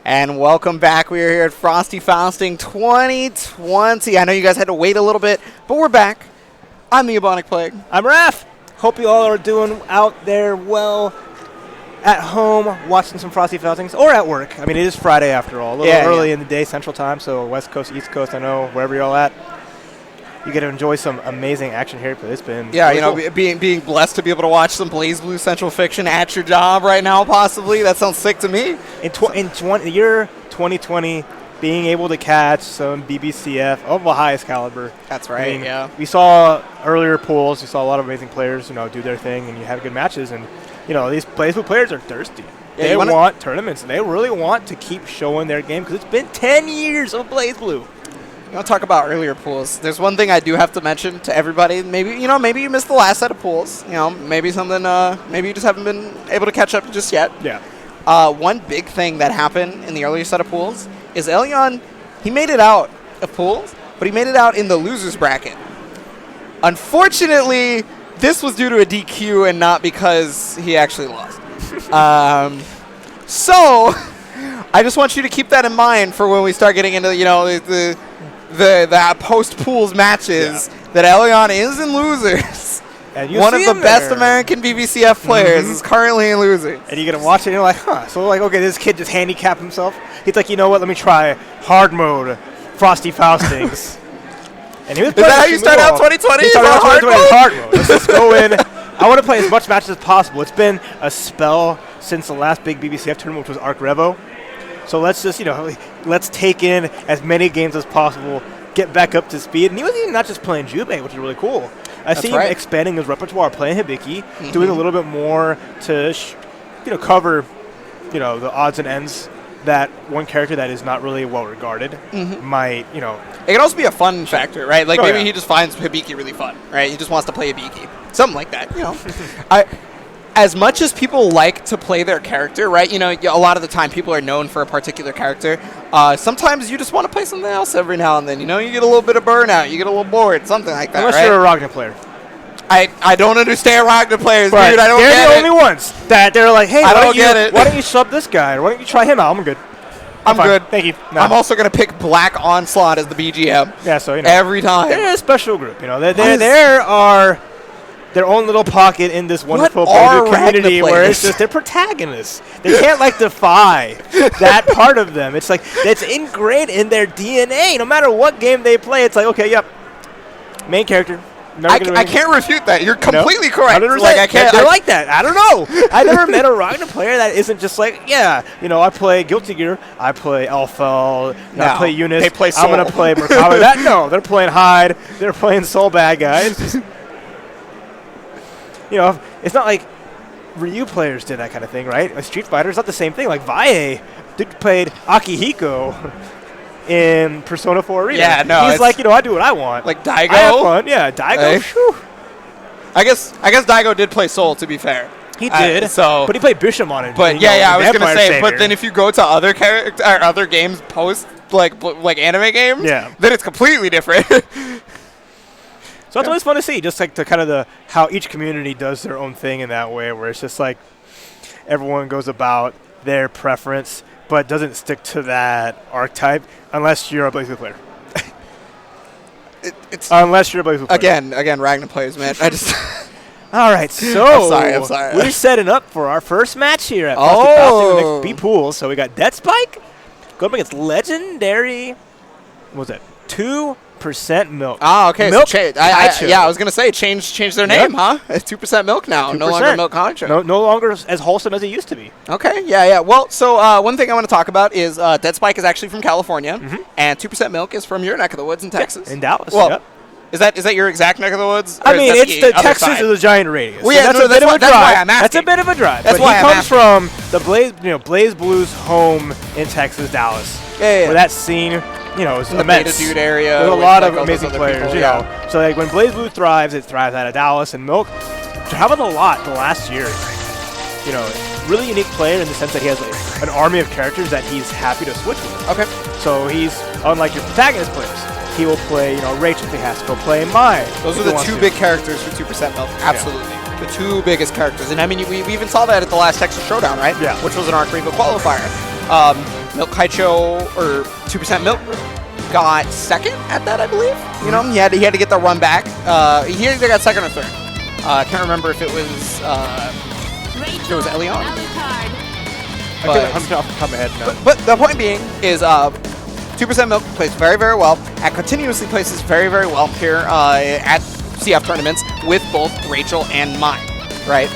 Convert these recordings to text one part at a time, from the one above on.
And welcome back. We are here at Frosty Faustings 2020. I know you guys had to wait a little bit, but we're back. I'm the Ebonic Plague. I'm Raph. Hope you all are doing out there well at home, watching some Frosty Faustings, or at work. I mean, it is Friday after all. A little early in the day, Central Time, so West Coast, East Coast, I know, wherever you're all at. You get to enjoy some amazing action here, but it's been really cool. Being blessed to be able to watch some BlazBlue Central Fiction at your job right now, possibly. That sounds sick to me. In the year 2020, being able to catch some BBCF of the highest caliber. That's right, I mean, we saw earlier polls. We saw a lot of amazing players, do their thing, and you have good matches. And, these BlazBlue players are thirsty. They want tournaments, and they really want to keep showing their game because it's been 10 years of BlazBlue. I'll talk about earlier pools. There's one thing I do have to mention to everybody. Maybe maybe you missed the last set of pools. Maybe something. Maybe you just haven't been able to catch up just yet. Yeah. One big thing that happened in the earlier set of pools is Elion. He made it out of pools, but he made it out in the losers bracket. Unfortunately, this was due to a DQ and not because he actually lost. So I just want you to keep that in mind for when we start getting into the post-pools matches that Elion is in losers. And one of the best American BBCF players is currently in losers. And you're going to watch it and you're like, huh. So okay, this kid just handicapped himself. He's like, you know what, let me try hard mode Frosty Faustings. And he was is that how you start out 2020? He started out 2020 in hard mode. Let's just go in. I want to play as much matches as possible. It's been a spell since the last big BBCF tournament, which was Arc Revo. So let's just, let's take in as many games as possible, get back up to speed. And he was even not just playing Jubei, which is really cool. I see him expanding his repertoire, playing Hibiki, doing a little bit more to, cover, the odds and ends that one character that is not really well regarded might, It can also be a fun factor, right? Like maybe he just finds Hibiki really fun, right? He just wants to play Hibiki. Something like that, As much as people like to play their character, right? A lot of the time people are known for a particular character. Sometimes you just want to play something else every now and then. You get a little bit of burnout. You get a little bored, something like that, Unless you're a Ragnar player. I don't understand Ragnar players, right. dude. I don't get it. They're the only ones that they're like, hey, why don't you sub this guy? Or why don't you try him out? I'm good. I'm good. Thank you. No. I'm also going to pick Black Onslaught as the BGM. Yeah, so, every time. They're a special group, They are their own little pocket in this wonderful community where it's just they're protagonists. They can't defy that part of them. It's like it's ingrained in their DNA. No matter what game they play, it's like, okay, yep, main character. I can't refute that. You're completely correct. 100%. I can't. They're like that. I don't know. I never met a Ragnar player that isn't just like, I play Guilty Gear, I play Elfel, I play Eunice. They play Soul. I'm gonna play Merkaba. They're playing Hyde. They're playing Soul bad guys. It's not like Ryu players did that kind of thing, right? Like Street Fighter is not the same thing. Like Valle played Akihiko in Persona 4 Arena. Yeah, no. He's like, I do what I want. Like Daigo. I have fun. Yeah, Daigo. I guess Daigo did play Soul, to be fair. He did. But he played Bishamon. But I was gonna say. But then if you go to other other games post like anime games, then it's completely different. So it's always fun to see, just like how each community does their own thing in that way, where it's just like everyone goes about their preference, but doesn't stick to that archetype unless you're a BlazBlue player. Unless you're a BlazBlue player. Again, Ragnar players, man. All right, so I'm sorry. We're setting up for our first match here at Frosty Faustings, the next B pool. So we got Dead Spike going up against legendary. What was that? 2% Milk. Ah, okay. Milk. So I was gonna say change their name, huh? It's 2% Milk now. 2%. No longer Milk Contra. No longer as wholesome as it used to be. Okay. Yeah. Well, so one thing I want to talk about is Dead Spike is actually from California, and 2% Milk is from your neck of the woods in Texas. In Dallas. Well, is that your exact neck of the woods? I mean, it's the Texas is a giant radius. Well, yeah, so that's a bit of a drive. Why I'm asking. That's a bit of a drive. That's but why he comes from the BlazBlue's home in Texas, Dallas. Yeah. Where that scene, is in the immense. Beta Dude area. There's a lot of amazing players, So like when BlazBlue thrives, it thrives out of Dallas, and Milk traveled a lot the last year. Really unique player in the sense that he has an army of characters that he's happy to switch with. Okay. So he's unlike your protagonist players. He will play, Rach if he has to go play Mai. Those are the two big characters for 2% Milk. Absolutely. The two biggest characters. And I mean, we even saw that at the last Texas Showdown, right? Yeah. Which was an Arc Revo qualifier. Milk Kaicho, or 2% Milk, got second at that, I believe. You know, he had to get the run back. He either got second or third. I can't remember if it was Elion. I'm off the top of my head now. But the point being is 2% Milk plays very, very well and continuously places very, very well here at CF tournaments with both Rachel and mine, right?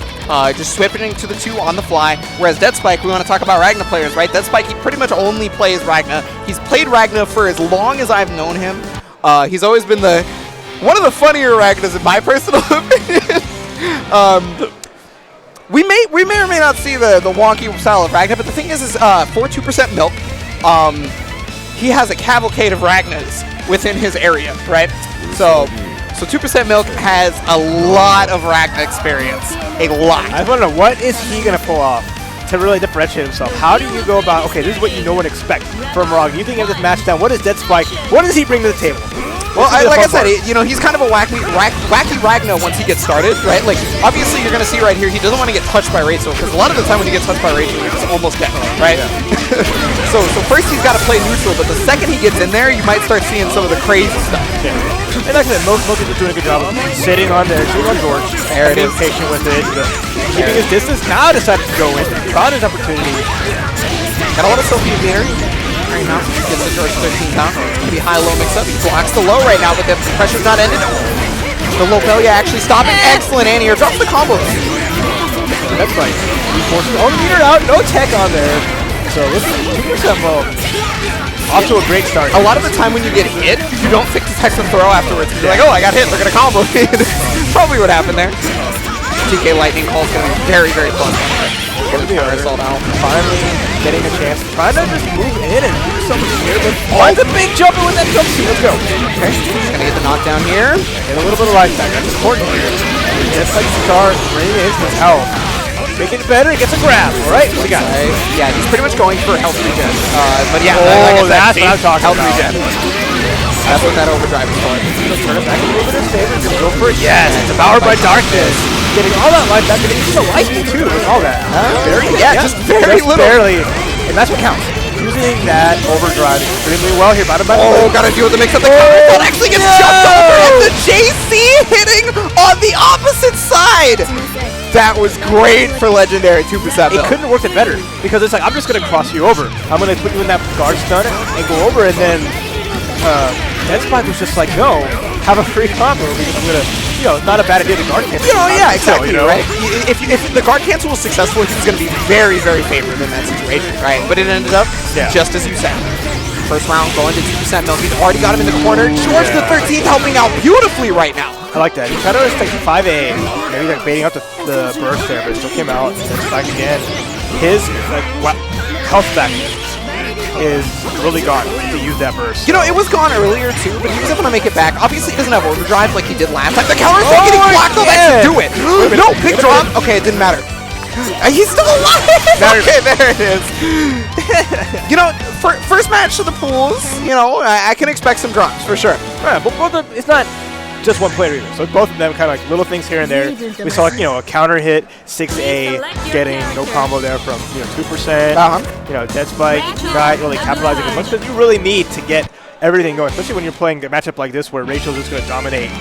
Just switching to the 2 on the fly. Whereas Dead Spike, we want to talk about Ragna players, right? Dead Spike, he pretty much only plays Ragna. He's played Ragna for as long as I've known him. He's always been one of the funnier Ragnas in my personal opinion. We may or may not see the wonky style of Ragna, but the thing is for 2% Milk, he has a cavalcade of Ragnas within his area, right? So 2% Milk has a lot of Ragna experience. A lot. I want to know, what is he going to pull off to really differentiate himself? How do you go about, okay, this is what you know and expect from Rog. You think of this match down, what is Dead Spike? What does he bring to the table? Well, like I said, he's kind of a wacky Ragna once he gets started, right? Like, obviously, you're going to see right here, he doesn't want to get touched by Rachel, because a lot of the time when he gets touched by Rachel, he's almost dead, right? Yeah. so first he's got to play neutral, but the second he gets in there, you might start seeing some of the crazy stuff. Yeah. And like I said, most people are doing a good job of sitting on George. There it is. Patient with it, keeping his distance. Now decided to go in, found his opportunity. Got a lot of self-view meter. Right now, gets the George 13 down. Maybe high-low mix-up. He blocks the low right now, but the pressure's not ended. The low Belia actually stopping. Excellent anti-air. Drops the combo. That's right. He forces all the meter out. No tech on there. So this is 2% low. Off to a great start. A lot of the time when you get hit, you don't fix the text and throw afterwards. You're like, oh, I got hit. They're going to combo me. Probably what happened there. TK Lightning Call is going to be very, very fun. Finally getting a chance. Trying to just move in and do something here. Finds a big jumper with that jump seat. Let's go. Okay. He's going to get the knockdown here. And a little bit of life back. That's important here. Just like start bringing in his health. Making it better. He gets a grab. All right. What do you got? Yeah, he's pretty much going for health regen. But yeah, that's what I'm talking about. Health regen. That's what that overdrive is for. Turn it back a little bit of favor. Just go for it. Yes. It's devoured by darkness. Getting all that life back, and he's still lightning too, with all that. Just very little. Barely. And that's what counts. Using that overdrive extremely well here. Bottom. Oh, gotta deal with the mix-up. The counter actually gets jumped over, and the JC hitting on the opposite side. That was great for Legendary 2%. It couldn't have worked it better, because it's like, I'm just gonna cross you over. I'm gonna put you in that guard stun and go over, and then Dead Spike was just like, no, have a free combo because I'm gonna, not a bad idea to guard cancel. Yeah, exactly, right? If the guard cancel was successful, he was going to be very, very favored in that situation, right? But it ended up just as you said. First round going to 2% Milk. He's already got him in the corner. George the 13th helping out beautifully right now. I like that. He tried to like 5A, maybe like baiting out the burst there, but it still came out. Dead Spike again. His health stack is really gone to use that burst. It was gone earlier too, but he was able to make it back. Obviously, he doesn't have overdrive like he did last time. The counter's not getting blocked, though. That should do it. No, big drop. Okay, it didn't matter. He's still alive. Okay, there it is. First match to the pools. I can expect some drops for sure. Right, but it's not just one player either. So both of them kind of like little things here and there. We saw a counter hit 6A getting no combo there from 2%. Dead Spike not really capitalizing as much because you really need to get everything going, especially when you're playing a matchup like this where Rachel's just going to dominate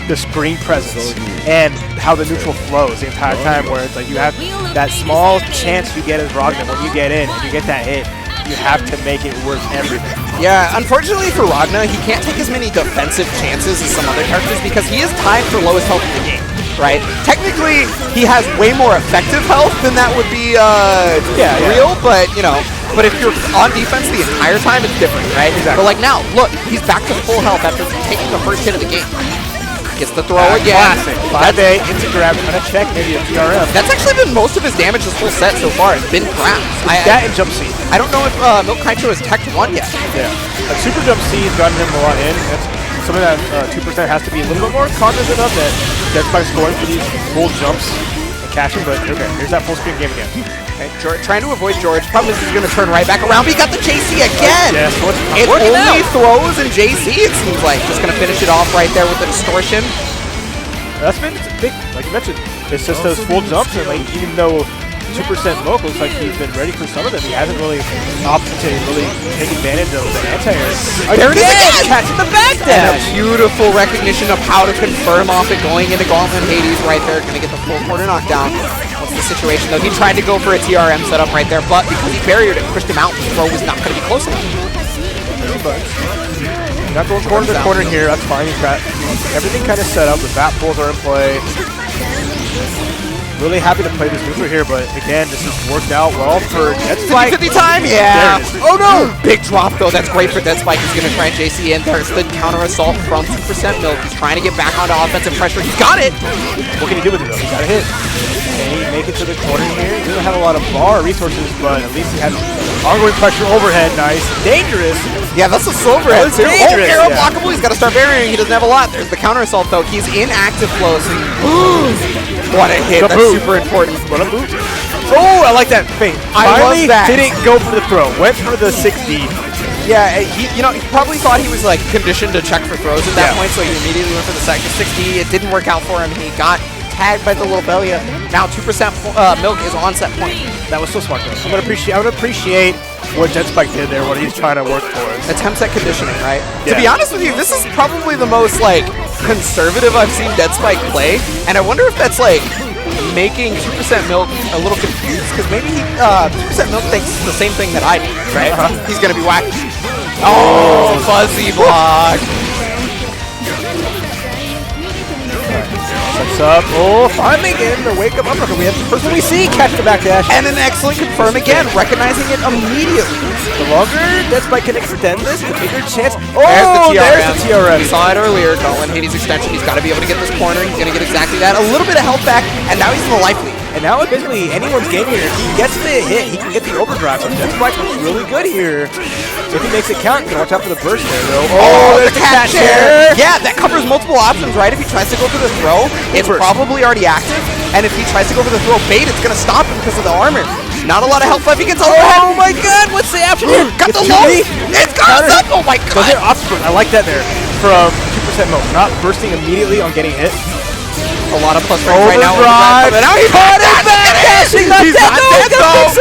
the screen presence and how the neutral flows the entire time, where it's like you have that small chance you get as Ragnar when you get in and you get that hit. You have to make it worth everything. Yeah, unfortunately for Ragnar, he can't take as many defensive chances as some other characters because he is tied for lowest health in the game, right? Technically, he has way more effective health than that would be real, but, but if you're on defense the entire time, it's different, right? Exactly. But like now, look, he's back to full health after taking the first hit of the game. Gets the throw again. Classic. 5A, into grab, trying to check maybe a PRM. That's actually been most of his damage this whole set so far. It's been grabs. That and jump C. I don't know if Milk Kaicho has teched one yet. Yeah. Super jump C has gotten him a lot in. That's something that 2% has to be a little bit more cognizant of, that Dead Spike's going for these full jumps and catching, but okay, here's that full screen game again. Okay, trying to avoid George. Problem is he's going to turn right back around, but he got the JC again! Yes, it only throws and JC, it seems like. Just going to finish it off right there with the distortion. That's been big, like you mentioned. It's just those full jumps, and like even though 2% Milk looks like he's been ready for some of them. He hasn't really opted to really take advantage of the anti-air. There it is again! Catching the back And a dash! beautiful recognition of how to confirm off it going into Gauntlet Hades right there. Going to get the full quarter knockdown. What's the situation though? He tried to go for a TRM setup right there, but because he barriered it, pushed him out, the throw was not going to be close enough. Not going corner to corner here, that's fine. He's got everything kind of set up, the bat pulls are in play. Really happy to play this neutral here, but again, this has worked out well for Deadspike. 50 time, yeah. Oh no! Big drop though, that's great for Deadspike. He's going to try and JC in. There's the counter assault from 2% Milk. He's trying to get back onto offensive pressure. He's got it! What can he do with it though? He's got a hit. Can he make it to the corner here? He doesn't have a lot of bar resources, but at least he has ongoing pressure overhead. Nice. Dangerous. Yeah, that's a silver head too. Oh, arrow blockable. He's got to start varying. He doesn't have a lot. There's the counter assault though. He's in active flow, so what a hit. That's super important. What a move. Oh, I like that feint. I love that. Didn't go for the throw. Went for the 60. Yeah, he probably thought he was like conditioned to check for throws at that point, so he immediately went for the second 60. It didn't work out for him. He got tagged by the little Belia. Now 2% Milk is on set point. That was so smart though. I would appreciate what Deadspike did there, what he's trying to work for. Attempts at conditioning, right? Yeah. To be honest with you, this is probably the most like conservative I've seen Deadspike play, and I wonder if that's like making 2% Milk a little confused, because maybe 2% Milk thinks the same thing that I do, right? He's gonna be whacked. Oh, fuzzy block. What's up? Oh, finally getting the wake up uppercut. We have the first one we see catch the back dash. And an excellent confirm again, recognizing it immediately. The longer Deadspike can extend this, the bigger chance. Oh, there's the TRM. We saw it earlier. Gauntlet Hades extension. He's got to be able to get this corner. He's going to get exactly that. A little bit of health back, and now he's in the life lead. And now it's basically anyone's game here. If he gets the hit, he can get the overdrive. So Deadspike looks really good here. If he makes it count, you can watch out for the burst there, though. Oh, there's the cat chair. Yeah, that covers multiple options, right? If he tries to go for the throw, it's probably already active. And if he tries to go for the throw bait, it's going to stop him because of the armor. Not a lot of health left. He gets overhead. Oh my god, what's the after here? Got the low. It's got us up. Oh my god. I like that there from 2% Milk. Not bursting immediately on getting hit. A lot of plus range right now. Now he put it back. Dashing. He's not dead though.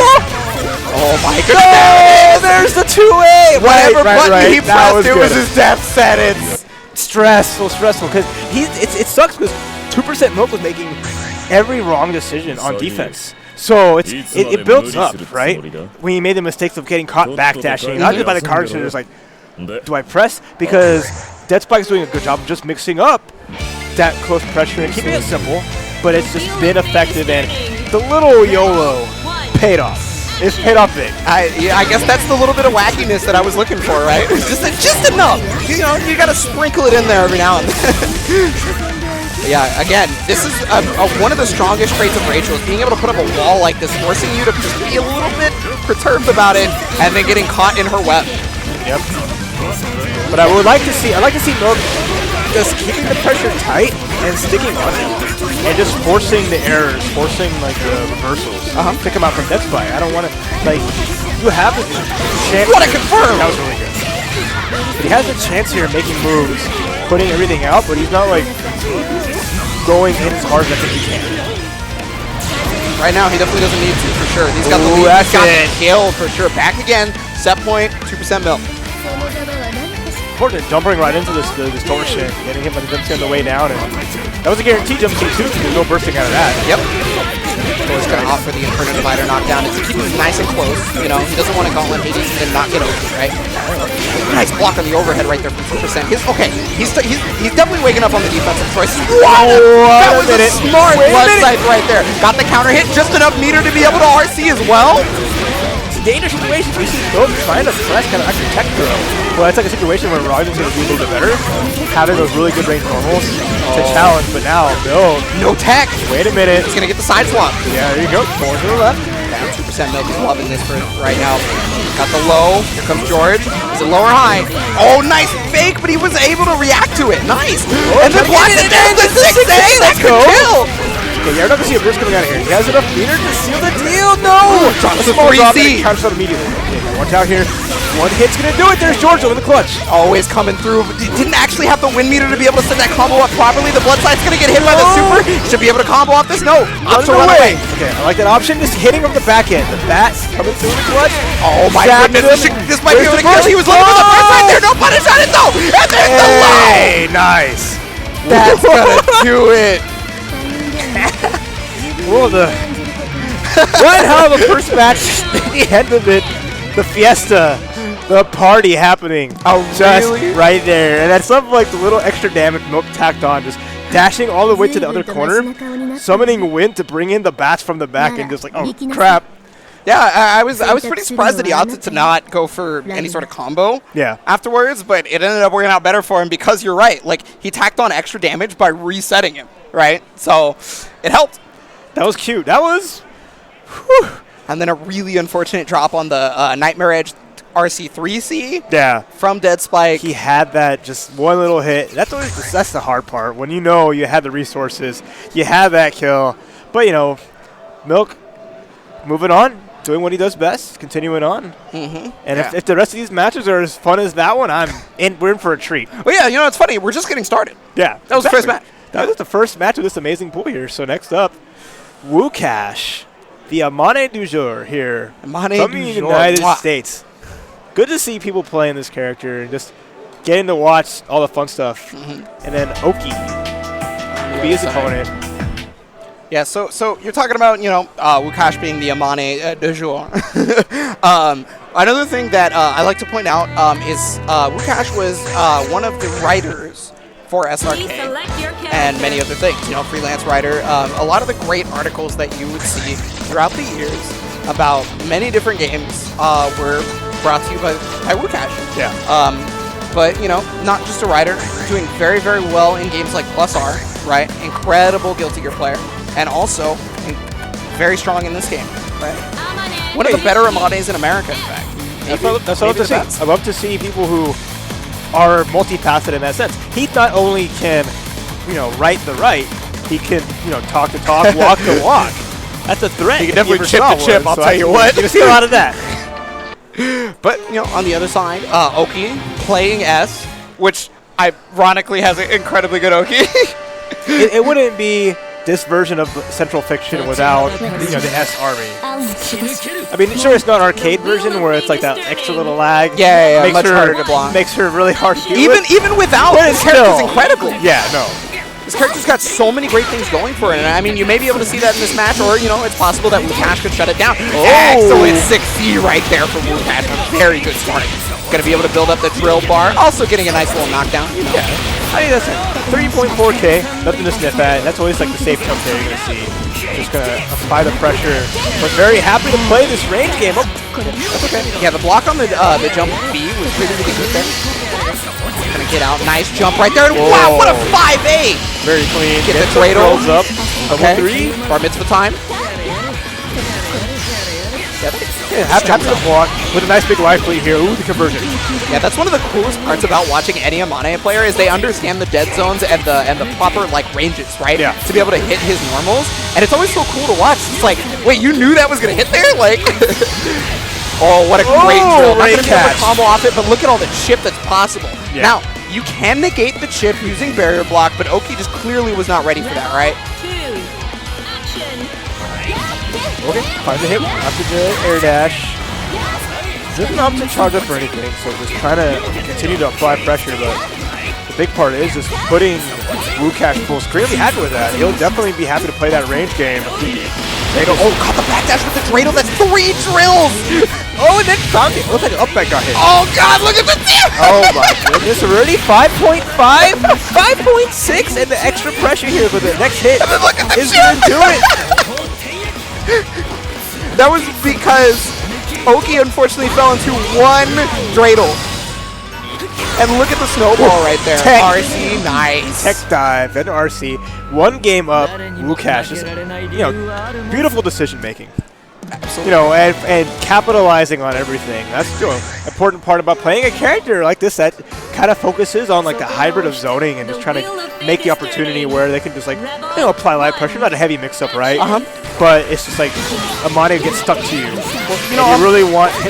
Oh my goodness. Oh, there's the 2A. Whatever button he pressed, it was his death sentence. Stressful, because it sucks because 2% Milk was making every wrong decision on defense. So it builds up, right? When he made the mistakes of getting caught backdashing, not just by the card, so it's like, do I press? Because Deadspike's doing a good job of just mixing up that close pressure and keeping it simple, but it's just been effective, and the little YOLO paid off. It's paid off big. I guess that's the little bit of wackiness that I was looking for, right? Just enough. You know, you gotta sprinkle it in there every now and then. Yeah, again, this is one of the strongest traits of Rachel, is being able to put up a wall like this, forcing you to just be a little bit perturbed about it, and then getting caught in her web. Yep. But I'd like to see Milk just keeping the pressure tight and sticking on it, and just forcing the errors, forcing like the reversals. Pick them out from Deadspike. I don't want to, like, you have the chance. What a confirm! That was really good. But he has a chance here making moves, putting everything out, but he's not like going in as hard as I think he can. Right now, he definitely doesn't need to, for sure. He's got the lead. He's got the kill, for sure. Back again, set point, 2% Milk. Important, jumping right into this distortion, getting him on the jump on the way down, and that was a guaranteed jump too, because there's no bursting out of that. Yep. He's going to opt for the Inferno Divider knockdown. It's keeping him nice and close. You know, he doesn't want to Gauntlet Hades and not get over, right? Nice block on the overhead right there from 2%. He's definitely waking up on the defensive choices. Wow! That was a smart blood scythe right there. Got the counter hit, just enough meter to be able to RC as well. Dangerous situation. We see Milk trying to press kind of actually tech throw. Well, it's like a situation where Roggen's going to do a little bit better, having those really good range normals to challenge, but now Milk. No tech. Wait a minute. He's going to get the side swap. Yeah, there you go. More to the left. Down 2%. Milk is loving this for right now. Got the low. Here comes George. Is it low or high? Oh, nice fake, but he was able to react to it. Nice. And then blocks it down. The 6A. That could kill. Okay, yeah, we're not going to see a burst coming out of here. He has enough meter to seal the deal. No! Drops A the small drop and 3C. it counters out immediately. Okay, watch out here. One hit's going to do it. There's Georgia with the clutch. Always coming through. Didn't actually have the wind meter to be able to set that combo up properly. The blood side's going to get hit by the super. Should be able to combo off this. No. Option run away. Okay, I like that option. Just hitting from the back end. The bat coming through the clutch. Oh my goodness. This might be able to kill. He was looking for the blood side there. No punish on it though. And there's the low. Hey, nice. That's going to do it. Well, what hell of a first match. The end of it. The fiesta. The party happening. Oh, just really? right there. And that's something like the little extra damage Milk tacked on. Just dashing all the way to the other corner. Summoning wind to bring in the bats from the back. And just like, oh, crap. Yeah, I was pretty surprised that he opted to not go for any sort of combo afterwards, but it ended up working out better for him because you're right. Like, he tacked on extra damage by resetting him, right? So, it helped. That was cute. That was... Whew. And then a really unfortunate drop on the Nightmare Edge RC3C from Dead Spike. He had that just one little hit. That's the hard part. When you know you had the resources, you have that kill. But, you know, Milk moving on. Doing what he does best, continuing on. And if the rest of these matches are as fun as that one, we're in for a treat. Well, yeah, you know, it's funny. We're just getting started. Yeah. That was the first match. That was the first match of this amazing pool here. So next up, Wukash, the Amane du jour here from the United States. Good to see people playing this character and just getting to watch all the fun stuff. And then Oki will be his opponent. Yeah, so you're talking about, you know, Wukash being the Amane du jour. Another thing that I like to point out is Wukash was one of the writers for SRK and many other things, you know, freelance writer. A lot of the great articles that you would see throughout the years about many different games were brought to you by Wukash. Yeah. But, you know, not just a writer, doing very, very well in games like Plus R, right? Incredible Guilty Gear player. And also, very strong in this game, right? One of the better Amanes in America, in fact. That's what I love to see. I love to see people who are multifaceted in that sense. He not only can, you know, write the write, he can, you know, talk the talk, walk the walk. That's a threat. He can definitely chip the chip, I'll tell you what. You see a lot of that. But, you know, on the other side, Oki playing S, which ironically has an incredibly good Oki. It wouldn't be this version of Central Fiction without, you know, the S army. I mean, sure, it's not an arcade version where it's like that extra little lag. Yeah, much harder to block. Makes her really hard to do Even without, this character's incredible. Yeah, no. This character's got so many great things going for it, and I mean, you may be able to see that in this match, or, you know, it's possible that Wukash could shut it down. Excellent 6C right there from Wukash. A very good start. Going to be able to build up the drill bar. Also getting a nice little knockdown. You know. Yeah. I mean, that's 3.4K. Nothing to sniff at. That's always like the safe jump there you're going to see. Just going to apply the pressure. But very happy to play this range game. Oh, that's okay. Yeah, the block on the jump B was really, really good there. Going to get out. Nice jump right there. Whoa. Wow, what a 5-8. Very clean. Get the dreidel. Up. Okay. 3. Bar mitzvah time. Yeah, happy to block with a nice big life lead here. Ooh, the conversion. Yeah, that's one of the coolest parts about watching any Amane player is they understand the dead zones and the proper like ranges, right? Yeah. To be able to hit his normals, and it's always so cool to watch. It's like, wait, you knew that was gonna hit there? Like, oh, what a great drill! Not gonna be able to combo off it, but look at all the chip that's possible. Yeah. Now you can negate the chip using barrier block, but Oki just clearly was not ready for that, right? Okay, find the hit after the air dash. Doesn't opt to charge up for anything, so just trying to continue to apply pressure, but the big part is just putting Wukash full screen. He'll be happy with that. He'll definitely be happy to play that range game. There you go. Oh, caught the backdash with the dreidel. That's 3 drills! Oh, and then found it. Looks like an up back got hit. Oh, God, look at the tip! Oh, my goodness. Already 5.5, 5.6, and the extra pressure here for the next hit is going to do it. That was because Oki unfortunately fell into 1 dreidel. And look at the snowball right there. RC, nice. Tech dive and RC. 1 game up. Wukash. Just, you know, beautiful decision making. Absolutely. You know, and capitalizing on everything. That's the important part about playing a character like this that kind of focuses on like the hybrid of zoning and just trying to make the opportunity where they can just like, you know, apply light pressure, not a heavy mix-up, right? But it's just like Amane gets stuck to you. Well, you know, you really want to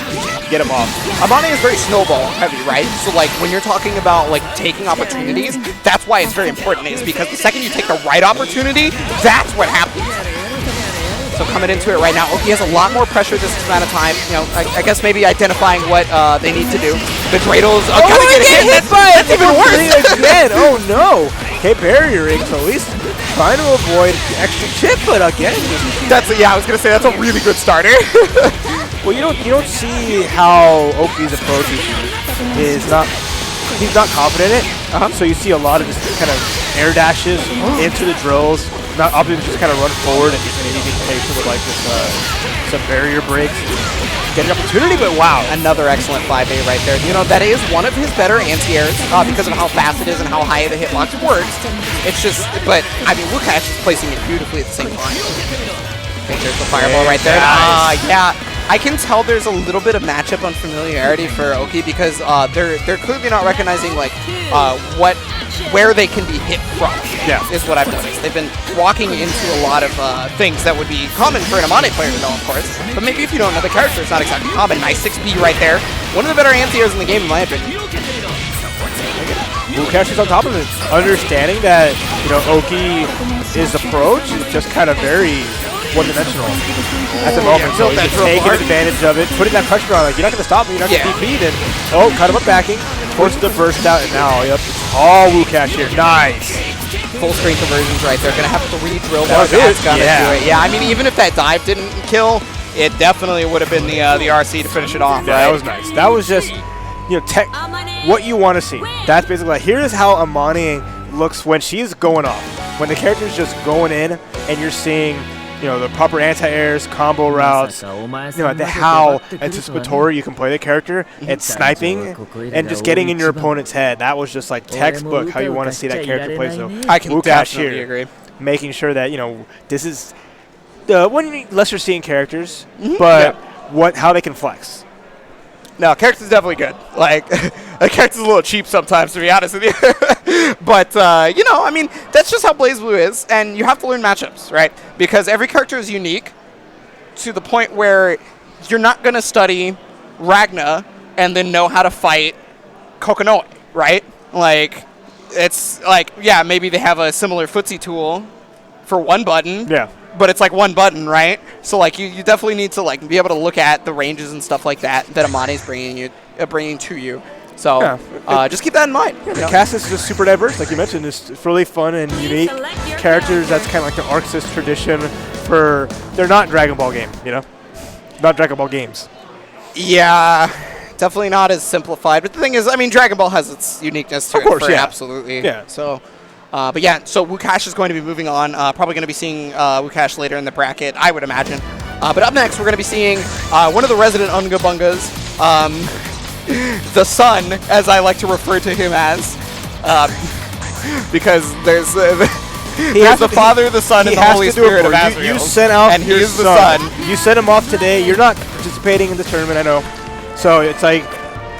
get him off. Amane is very snowball heavy, right? So like when you're talking about like taking opportunities, that's why it's very important, is because the second you take the right opportunity, that's what happens. So coming into it right now, Oki has a lot more pressure this amount of time. You know, I guess maybe identifying what they need to do. The Dreidels are gonna get hit by it. That's even worse. Again. Oh no. Okay, barriering, so at least trying to avoid the extra chip, but again, I was gonna say that's a really good starter. Well, you don't see how Oki's approach is not. He's not confident in it. So you see a lot of just kind of air dashes into the drills. Not often just kind of run forward and just maybe be patient with like this some barrier breaks. Get an opportunity, but wow. Another excellent 5A right there. You know, that is one of his better anti-airs because of how fast it is and how high the hitbox works. It's just, but I mean, Wukash is placing it beautifully at the same time. Okay, there's the fireball right there. Nice. Yeah. I can tell there's a little bit of matchup unfamiliarity for Oki because they're clearly not recognizing like where they can be hit from. Yeah, is what I've noticed. They've been walking into a lot of things that would be common for an Amane player to know, of course. But maybe if you don't know the character, it's not exactly common. Nice 6B right there. One of the better anti-airs in the game, in my opinion. Wukash is on top of it, understanding that Oki's approach is just kind of very one-dimensional at the moment. So he's taking advantage of it, putting that pressure on. Like, you're not going to stop me, you're not going to beat me. Then, kind of up backing, forces the burst out, and now, it's all Wukash here. Nice. Full screen conversions right there. Going to have to re-drill bar. That's going to do it. Yeah, I mean, even if that dive didn't kill, it definitely would have been the RC to finish it off. Yeah, that was nice. That was just, what you want to see. That's basically like, here's how Amane looks when she's going off. When the character's just going in, and you're seeing the proper anti-airs, combo routes, how anticipatory you can play the character, and sniping, and just getting in your opponent's head. That was just like textbook how you want to see that character play. So I can definitely agree. Making sure that, this is one lesser seen characters, but how they can flex. No, character's definitely good. Like, the character's a little cheap sometimes, to be honest with you. But, I mean, that's just how BlazBlue is, and you have to learn matchups, right? Because every character is unique to the point where you're not going to study Ragna and then know how to fight Kokonoi, right? Like, it's like, yeah, maybe they have a similar footsie tool for one button. Yeah. But it's like one button, right? So like you definitely need to like be able to look at the ranges and stuff like that Amane's bringing to you. So just keep that in mind. The cast is just super diverse, like you mentioned. It's really fun and unique characters. That's kind of like the Arc Sys tradition. They're not Dragon Ball game, not Dragon Ball games. Yeah, definitely not as simplified. But the thing is, I mean, Dragon Ball has its uniqueness to it. Of course, absolutely. Yeah. So. But yeah, so Wukash is going to be moving on. Probably going to be seeing Wukash later in the bracket, I would imagine. But up next, we're going to be seeing one of the resident Unga Bungas, the son, as I like to refer to him as, because there's the Father, the Son, and the Holy Spirit of Azrael. You sent out and he is the son. You sent him off today. You're not participating in the tournament, I know. So it's like,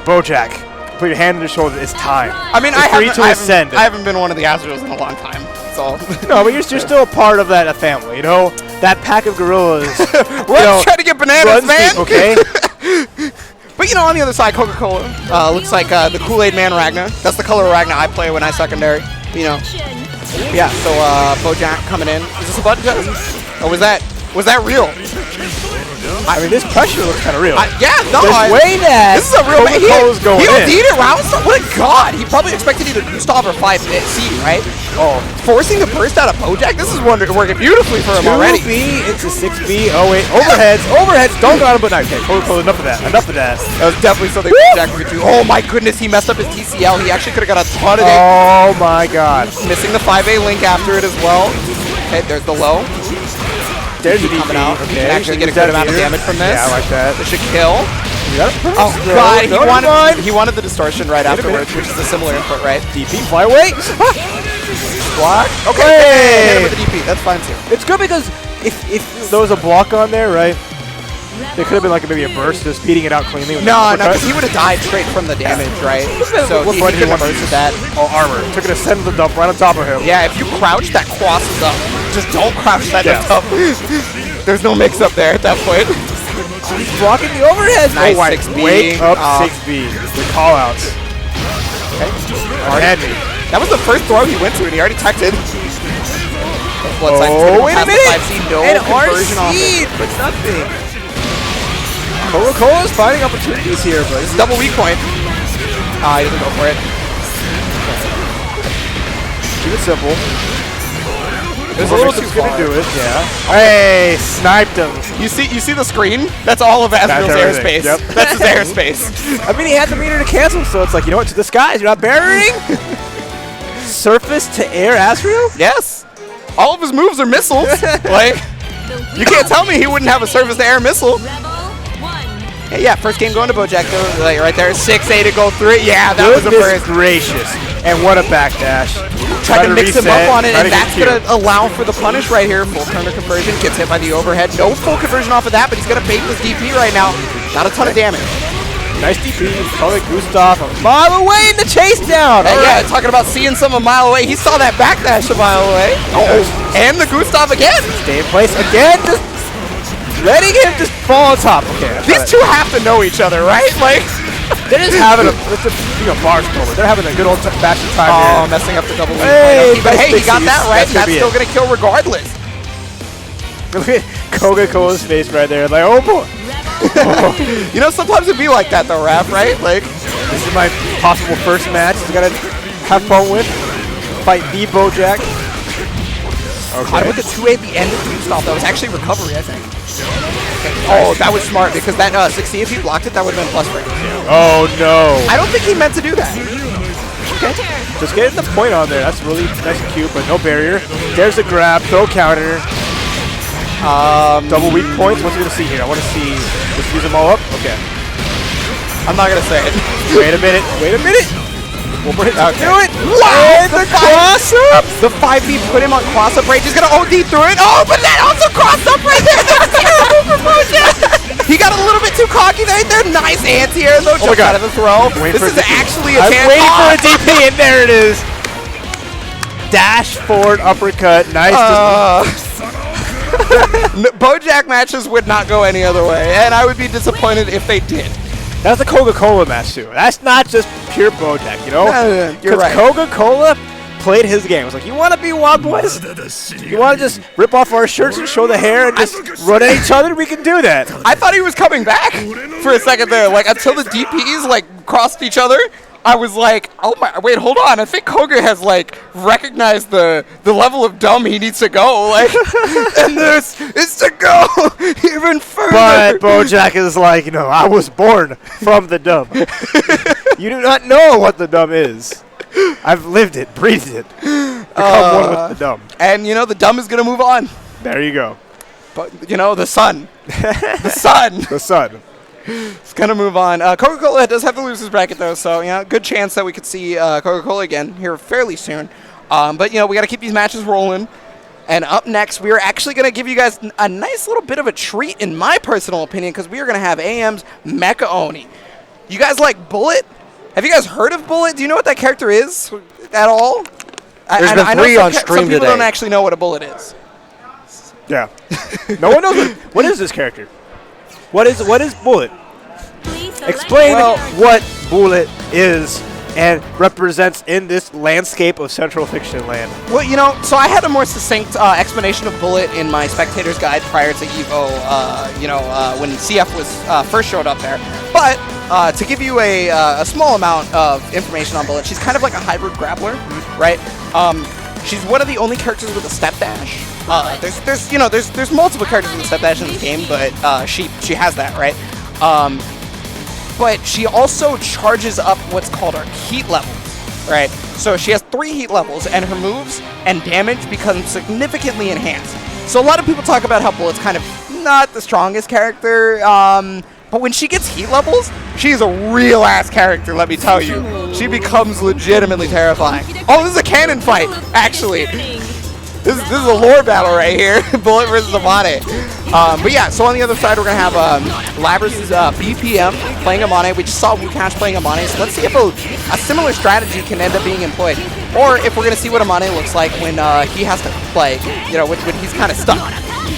Bojack. Put your hand on your shoulder. It's time. I mean, I haven't been one of the Azraels in a long time. So no, but you're still part of that family. That pack of gorillas. Let's try to get bananas, man. Okay. But on the other side, Coca-Cola looks like the Kool-Aid Man Ragna. That's the color of Ragna I play when I secondary. Yeah. So Bojack coming in. Is this a button test? Or was that real? I mean, this pressure looks kind of real. There's way that this is a real man. He OD'd it, wow. What a god. He probably expected either Gustav or 5C, right? Oh. Forcing the burst out of Bojack? This is working beautifully for him already. 2B into 6B. Oh, wait. Overheads. Don't got him, but not. Okay, enough of that. That was definitely something Bojack could do. Oh, my goodness. He messed up his TCL. He actually could have got a ton of it. Oh, my god. Missing the 5A link after it as well. Okay, there's the low. There's the coming out. Okay. You can actually get a good amount of damage from this. Yeah, I like that. This should kill. Oh god, he wanted the distortion right afterwards, which is a similar input, right? DP, fly away. Block. Okay. Hit him with the DP. That's fine too. It's good because if there was a block on there, right? It could have been like maybe a burst, just beating it out cleanly. No, because he would have died straight from the damage, right? So he could have bursted that. Oh, armor. Took an ascend the dump right on top of him. Yeah, if you crouch, that crosses up. Just don't crouch that up. There's no mix-up there at that point. He's blocking the overhead. Nice 6B. Wake up 6B. The call-outs. Okay. Had me. That was the first throw he went to, and he already tucked it. Oh, wait a minute! No and conversion off RC, but nothing. Coca-Cola's finding opportunities here, but it's double weak point. He doesn't go for it. Keep it simple. There's a little too gonna do it, yeah. Hey, sniped him. You see the screen? That's all of Asriel's airspace. Yep. That's his airspace. I mean, he had the meter to cancel, so it's like, you know what, to the skies, you're not burying? Surface to air Asriel? Yes. All of his moves are missiles. Like, you can't tell me he wouldn't have a surface-to-air missile. Hey, yeah, first game going to Bojack, though. Like, right there, 6A to go through it. Yeah, that was the first. Gracious. And what a backdash. Tried to mix him up on it, and that's going to allow for the punish right here. Full turner conversion, gets hit by the overhead. No full conversion off of that, but he's going to bait this DP right now. Not a ton of damage. Nice DP. Probably Gustav a mile away in the chase down. Yeah, talking about seeing some a mile away. He saw that backdash a mile away. Oh, and the Gustav again. Stay in place again. Just letting him just fall on top. Okay. These two have to know each other, right? Like, they're just having a bar moment. They're having a good old batch of time. Oh, messing up the double win. But hey, he got that right. That's still going to kill regardless. Look at Coca-Cola's face right there. Like, oh boy. You know, sometimes it'd be like that though, Raph, right? Like, this is my possible first match. I gotta have fun with. Fight the Bojack. Okay. With the 2A at the end of the stop, that was actually recovery, I think. Okay. Oh, that was smart because that 6C, if he blocked it, that would have been plus break. Oh no. I don't think he meant to do that. Okay. Just getting the point on there. That's really nice and cute, but no barrier. There's a grab, throw counter. Double weak points. What's he gonna see here? I want to see. Just use them all up. Okay. I'm not gonna say it. Wait a minute. Wait a minute. We'll bring it. Okay. Do it. Wow. The cross up. The 5B put him on cross up rage. He's gonna OD through it. Oh, but that also crossed up right there. That's terrible for Bojack. He got a little bit too cocky right there. Nice anti-air though. Jumps out of the throw. This is actually a chance. I'm waiting for a DP, and there it is. Dash forward uppercut. Nice. Bojack matches would not go any other way, and I would be disappointed if they did. That's a Coca-Cola match too. That's not just pure Bojack, you know? You're right. Coca-Cola played his game. It was like, you want to be Wild Boys? You want to just rip off our shirts and show the hair and just run at each other? We can do that. I thought he was coming back for a second there. Like, until the DPs, like, crossed each other, I was like, oh my, wait, hold on. I think Koga has, like, recognized the level of dumb he needs to go. Like, and this is to go even further. But Bojack is like, you know, I was born from the dumb. You do not know what the dumb is. I've lived it, breathed it. Become one with the dumb. And, you know, the dumb is going to move on. There you go. But, you know, the sun. The sun. The sun. It's going to move on. Coca-Cola does have to lose his bracket, though, so, you know, good chance that we could see Coca-Cola again here fairly soon. But, you know, we got to keep these matches rolling. And up next, we are actually going to give you guys a nice little bit of a treat, in my personal opinion, because we are going to have AM's Mecha Oni. You guys like Bullet? Have you guys heard of Bullet? Do you know what that character is at all? There's been 3 on stream some people today. don't actually know what a Bullet is. Yeah. No one knows what is this character. What is Bullet? Explain what Bullet is and represents in this landscape of Central Fiction Land. Well, you know, so I had a more succinct explanation of Bullet in my Spectator's Guide prior to EVO, when CF was first showed up there. But to give you a small amount of information on Bullet, she's kind of like a hybrid grappler, right? She's one of the only characters with a step dash. There's multiple characters with a step dash in this game, but she has that, right? But she also charges up what's called her heat levels, right? So she has 3 heat levels, and her moves and damage become significantly enhanced. So a lot of people talk about how Bullet's kind of not the strongest character, but when she gets heat levels, she's a real-ass character, let me tell you. She becomes legitimately terrifying. Oh, this is a cannon fight, actually. This is a lore battle right here. Bullet versus Amane. But yeah, so on the other side, we're going to have Lab versus BPM playing Amane. We just saw Wukash playing Amane, so let's see if a similar strategy can end up being employed. Or if we're going to see what Amane looks like when he has to play, when he's kind of stuck.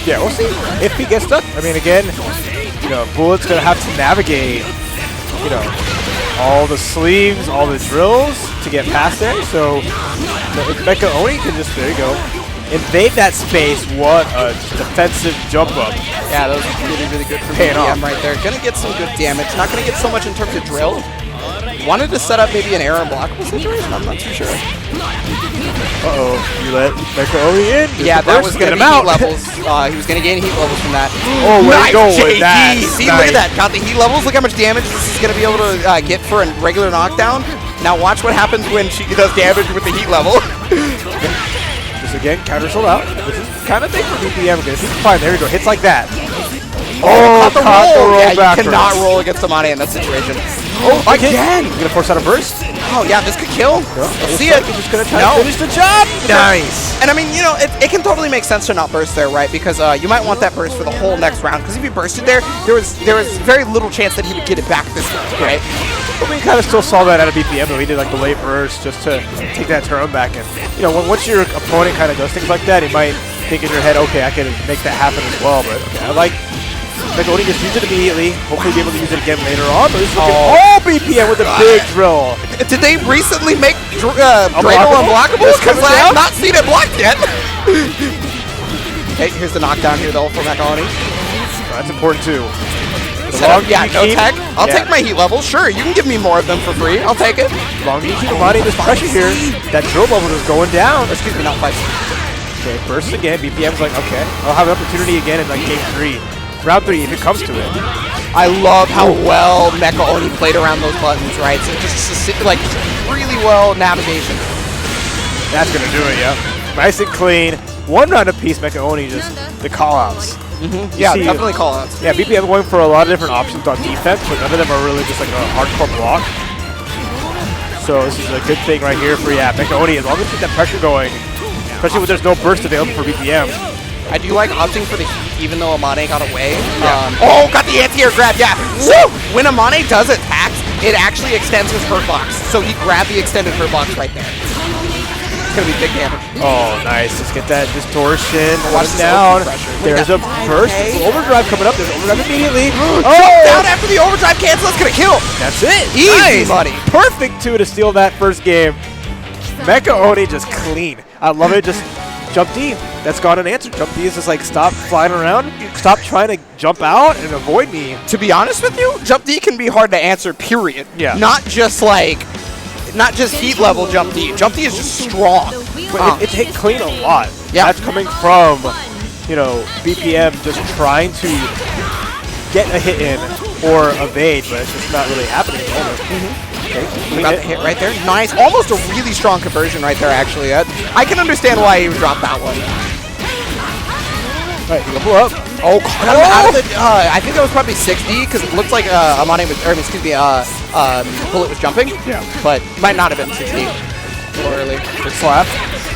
Yeah, we'll see if he gets stuck. I mean, again, Bullet's going to have to navigate, all the sleeves, all the drills to get past there. So if Mecha Oni can just, there you go, invade that space. What a defensive jump up. Yeah, that was really, really good for BPM right there. Gonna get some good damage. Not gonna get so much in terms of drill. Wanted to set up maybe an air unblockable situation. I'm not too sure. Uh-oh, you let Mecha Oni in? Yeah, that was gonna be heat levels. He was gonna gain heat levels from that. Oh, nice with that. See, look at that. Got the heat levels. Look how much damage this is gonna be able to get for a regular knockdown. Now watch what happens when she does damage with the heat level. Again, counter sold out. This is kind of big for BPM. Fine, there we go. Hits like that. Oh, caught the roll. Yeah, you cannot roll against Amane in that situation. Oh, again! He's gonna force out a burst. Oh yeah, this could kill. No, see it. He's just gonna try to finish the job. Nice. And I mean, it can totally make sense to not burst there, right? Because you might want that burst for the whole next round. Because if he bursted there was very little chance that he would get it back this round, right? But we kind of still saw that out of BPM, though. He did like the late burst just to take that turn back. And once your opponent kind of does things like that, he might think in your head, okay, I can make that happen as well. But okay, I like Oni just use it immediately. Hopefully be able to use it again later on. But this is BPM with a big drill. Did they recently make Dreidel unblockable? Because I have not seen it blocked yet. Okay, here's the knockdown here though for Oni. That's important too. Yeah, no tech. I'll take my heat level. Sure, you can give me more of them for free. I'll take it. Long you keep Amane this pressure here, that drill level is going down. Excuse me, not 5. Okay, burst again. BPM's like, okay, I'll have an opportunity again in like game 3. Round 3 if it comes to it. I love how well Mecha Oni played around those buttons, right? So just like really well navigation. That's gonna do it, yeah. Nice and clean. One round apiece, Mecha Oni, just the call-outs. Yeah, definitely call-outs. Yeah, BPM going for a lot of different options on defense, but none of them are really just like a hardcore block. So this is a good thing right here for Mecha Oni, as long as you keep that pressure going, especially when there's no burst available for BPM. I do like opting for the heat, even though Amane got away. Yeah. Got the anti-air grab, yeah. So when Amane does attacks, it actually extends his hurt box. So he grabbed the extended hurt box right there. It's going to be big damage. Oh, nice. Let's get that distortion. Watch down. There's a burst. Overdrive coming up. There's overdrive immediately. Jump down after the overdrive cancel. That's going to kill. That's it. Easy, buddy. Perfect 2 to steal that first game. Mecha Oni just clean. I love it. Just jump D. That's got an answer. Jump D is just like, stop flying around. Stop trying to jump out and avoid me. To be honest with you, jump D can be hard to answer, period. Yeah. Not just heat level jump D. Jump D is just strong. But it takes clean a lot. Yeah. That's coming from, BPM just trying to get a hit in or evade, but it's just not really happening at the moment. Okay, got the hit right there. Nice. Almost a really strong conversion right there, actually. I can understand why he would drop that one. All right, level up. I think that was probably 60 because it looked like Amane was, Bullet was jumping. Yeah. But might not have been 60. A little early. Good slap.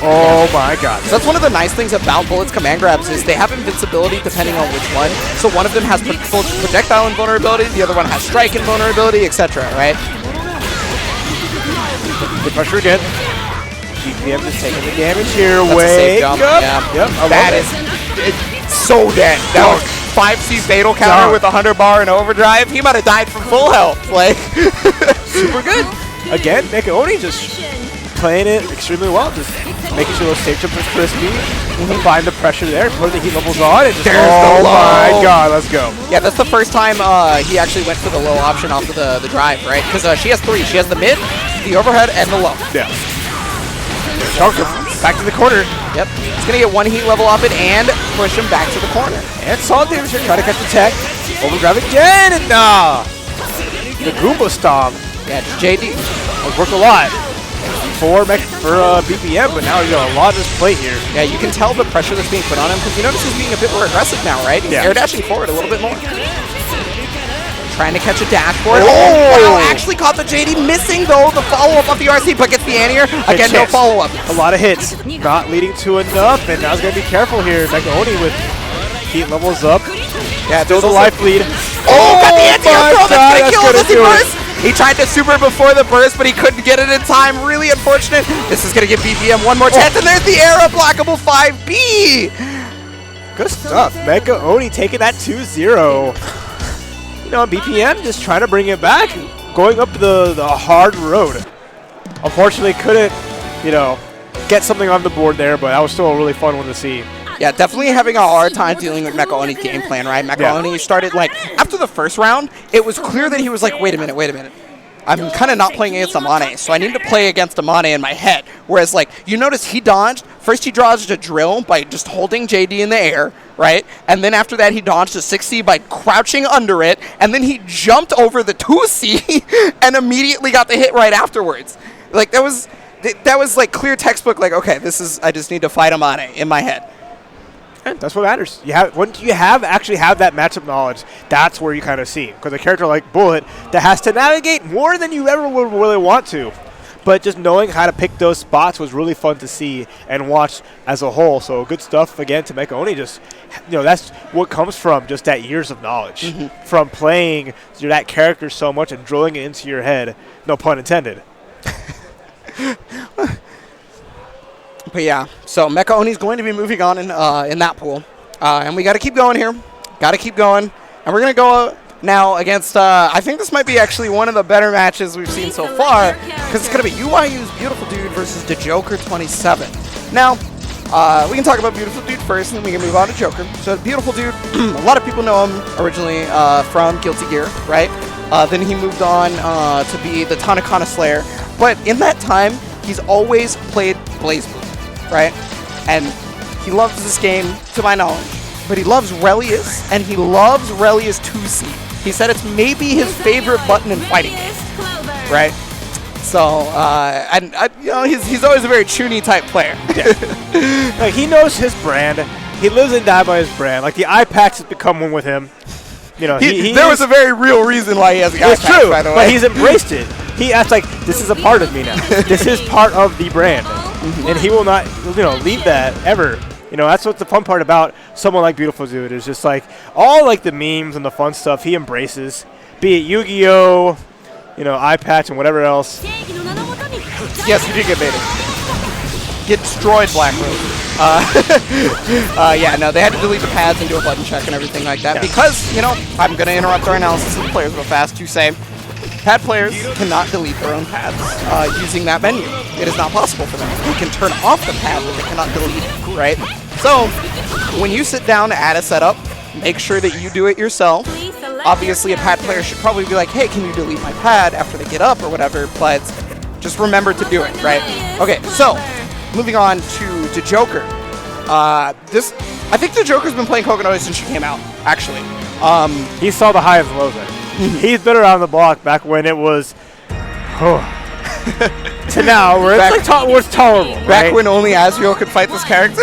Oh my god. So that's one of the nice things about Bullet's command grabs is they have invincibility depending on which one. So one of them has full projectile invulnerability, the other one has strike invulnerability, etc. Right? Good pressure again. BPM just taking the damage here. That's Wake a safe jump. up. Yeah. Yep. That is so dead. That was 5C fatal counter with 100 bar and overdrive. He might have died from full health. Like super good. Again, Mecha Oni just playing it extremely well. Just making sure those safe jumps are crispy. Find the pressure there. Put the heat levels on. And just, oh my god, let's go. Yeah, that's the first time he actually went for the low option off of the drive, right? Because she has 3. She has the mid, the overhead, and the low. Yeah. Back to the corner. Yep. He's going to get 1 heat level off it and push him back to the corner. And solid damage here. Try to catch the tech. Overdrive again. And the Goomba Stomp. Yeah, JD. Worked a lot for BPM, but now he's got a lot of this plate here. Yeah, you can tell the pressure that's being put on him because you notice he's being a bit more aggressive now, right? He's air dashing forward a little bit more. Trying to catch a dash forward. Oh, wow, actually caught the JD. Missing, though, the follow-up of the RC, but gets the anti-air. Again, no follow-up. A lot of hits. Not leading to enough, and now he's going to be careful here. Megaoni with heat levels up. Yeah, still the life lead. Oh, got the anti-air throw. That's going to kill him as he burst. He tried to super before the burst, but he couldn't get it in time. Really unfortunate. This is going to give BBM one more chance, and there's the air unblockable 5B. Good stuff. Megaoni taking that 2-0. You know, BPM just trying to bring it back, going up the hard road. Unfortunately, couldn't, you know, get something on the board there, but that was still a really fun one to see. Yeah, definitely having a hard time dealing with Megaoni's game plan, right? Megaoni started, like, after the first round, it was clear that he was like, wait a minute. I'm kind of not playing against Amane, so I need to play against Amane in my head. Whereas, like, you notice he dodged. First, he dodged a drill by just holding JD in the air, right? And then after that, he dodged a 6C by crouching under it. And then he jumped over the 2C and immediately got the hit right afterwards. Like, that was like clear textbook, like, okay, I just need to fight Amane in my head. And that's what matters. Once you actually have that matchup knowledge, that's where you kind of see. Because a character like Bullet that has to navigate more than you ever would really want to. But just knowing how to pick those spots was really fun to see and watch as a whole. So good stuff again to Megaoni. Just, you know, that's what comes from just that years of knowledge from playing that character so much and drilling it into your head. No pun intended. But yeah, so Megaoni's going to be moving on in that pool. And we got to keep going here. Got to keep going. And we're going to go now against, I think this might be actually one of the better matches we've seen so far, because it's going to be UIU's Beautiful Dude versus the Joker 27. Now, we can talk about Beautiful Dude first, and then we can move on to Joker. So Beautiful Dude, a lot of people know him originally from Guilty Gear, right? Then he moved on to be the Tanakana Slayer. But in that time, he's always played BlazBlue, right? And he loves this game, to my knowledge. But he loves Relius, and he loves Relius 2C. He said it's maybe his favorite button in fighting games, right? So, you know, he's always a very chuny type player. Yeah. Like, he knows his brand. He lives and dies by his brand. Like, the eye patch has become one with him. You know, there was a very real reason why he has the eye patch, by the way. But he's embraced it. He acts like, this is a part of me now. This is part of the brand. And he will not, you know, leave that ever. You know, that's what's the fun part about someone like Beautiful Dude is just like all like the memes and the fun stuff he embraces, be it Yu-Gi-Oh, you know, eye patch and whatever else. Yes, you did get baited. Get destroyed, Blackrose. Yeah, no, they had to delete the pads and do a button check and everything like that because, you know, I'm going to interrupt our analysis of the players real fast to say pad players cannot delete their own pads using that menu. It is not possible for them. You can turn off the pad, but they cannot delete it, right? So, when you sit down to add a setup, make sure that you do it yourself. Obviously, a pad player should probably be like, hey, can you delete my pad after they get up or whatever, but just remember to do it, right? Okay, so, moving on to the Joker. I think the Joker's been playing Kokonoi since she came out, actually. He saw the highs and lows there. He's been around the block back when it was to now where it's like where it's tolerable. Back when only Asriel could fight this character.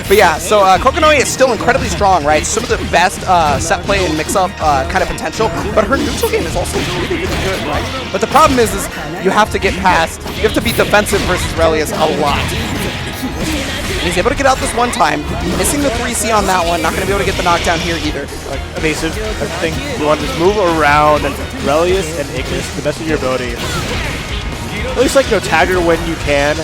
But yeah, so Kokonoi is still incredibly strong, right? Some of the best set play and mix-up kind of potential, but her neutral game is also really, really good, right? But the problem is you have to get past, you have to be defensive versus Relius a lot. And he's able to get out this one time, missing the 3C on that one, not going to be able to get the knockdown here either. Like, evasive, I think you want to just move around Relius and Ignis to the best of your ability. At least, like, you know, tag her when you can.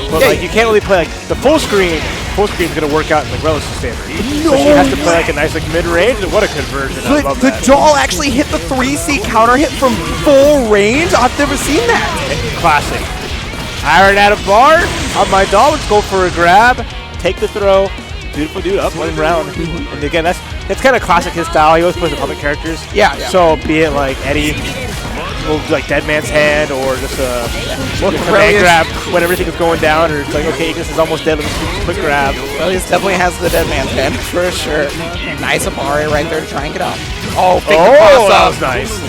But, like, you can't really play, like, the full screen. Full screen is going to work out in, like, Relius' favor. So she has to play, like, a nice, like, mid-range, and what a conversion. I love that. The doll actually hit the 3C counter hit from full range? I've never seen that. Classic. Iron at a bar on my doll. Let's go for a grab. Take the throw. Beautiful Dude up, running around. And again, that's kind of classic his style. He always plays the public characters. Yeah. So be it like Eddie, like Dead Man's Hand, or just a command grab when everything is going down, or it's like, okay, Ignis is almost dead. Let's do a quick grab. Relius definitely has the Dead Man's Hand for sure. Nice Abari right there to try and get out. Oh, that was nice.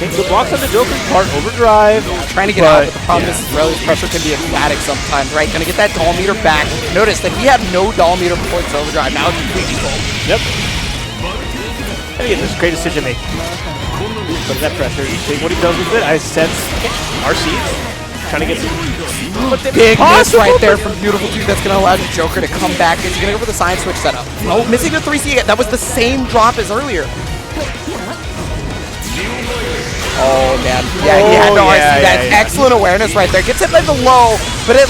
The blocks on the Joker's part, overdrive. Trying to get out, but the problem is Relius pressure can be emphatic sometimes, right? Gonna get that doll meter back. Notice that he had no doll meter before this overdrive. Now it's completely full. Yep. And again, this great decision making. Putting that pressure. What he does with it, I sense RCs. Trying to get some big miss right there from Beautiful Dude. That's going to allow the Joker to come back. He's going to go for the sign switch setup. No, missing the 3C. That was the same drop as earlier. Oh, man. Yeah, he had no RC. That's excellent awareness right there. Gets hit by the low, but at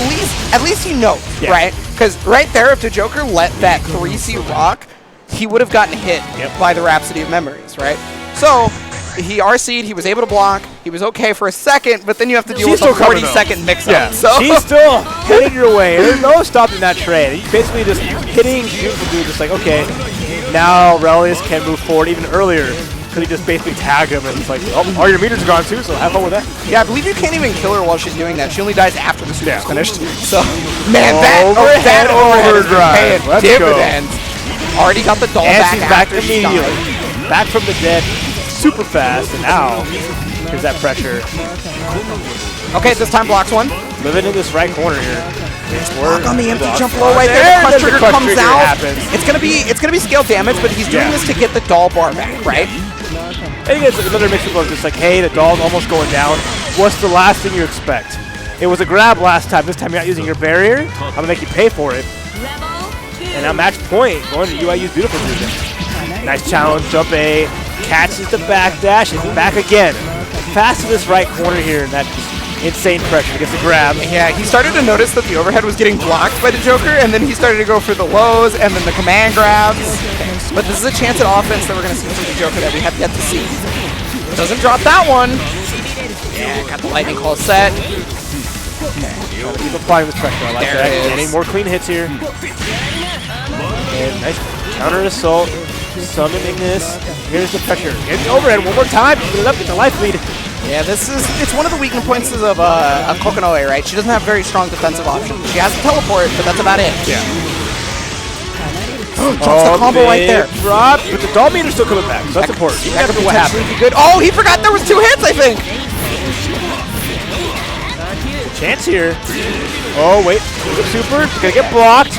least he knows, right? Because right there, if the Joker let that 3C rock, he would have gotten hit by the Rhapsody of Memories, right? So he RC'd, he was able to block, he was okay for a second, but then you have to deal with a 40-second mix-up. Yeah. So she's still heading your way. There's no stopping that trade. He's basically just hitting Beautiful Dude, just like, okay, now Relius can move forward even earlier. Because he just basically tagged him, and it's like, oh, all your meters are gone too, so have fun with that. Yeah, I believe you can't even kill her while she's doing that. She only dies after the super's finished. So, man, that overhead is paying dividends. Already got the doll and back. She's back immediately. Back from the dead, super fast, and now here's that pressure. Okay, this time blocks one. Living in this right corner here. Block on the empty jump low right there. The clutch trigger comes out. It's gonna be scale damage, but he's doing this to get the doll bar back, right? I think it's another mix of both. Just like, hey, the doll's almost going down. What's the last thing you expect? It was a grab last time. This time you're not using your barrier. I'm gonna make you pay for it. And now match point going to UIU's Beautiful Dude. Nice challenge, jump A, catches the backdash, and back again. Fast to this right corner here, and that insane pressure gets the grab. Yeah, he started to notice that the overhead was getting blocked by the Joker, and then he started to go for the lows and then the command grabs. But this is a chance at offense that we're going to see from the Joker that we have yet to see. Doesn't drop that one. Yeah, got the lightning call set. Okay, keep applying this pressure. I like that. Getting more clean hits here. And nice counter assault. Summoning this. Here's the pressure. Get the overhead one more time. Get it up. Get the life lead. Yeah, it's one of the weakness points of Kokonoe, right? She doesn't have very strong defensive options. She has a teleport, but that's about it. Yeah. Drops the combo right there. Drop, but the doll meter's still coming back, so that's important. Even after what happened. Good. Oh, he forgot there was 2 hits, I think. Chance here. Oh, wait. Super. It's going to get blocked.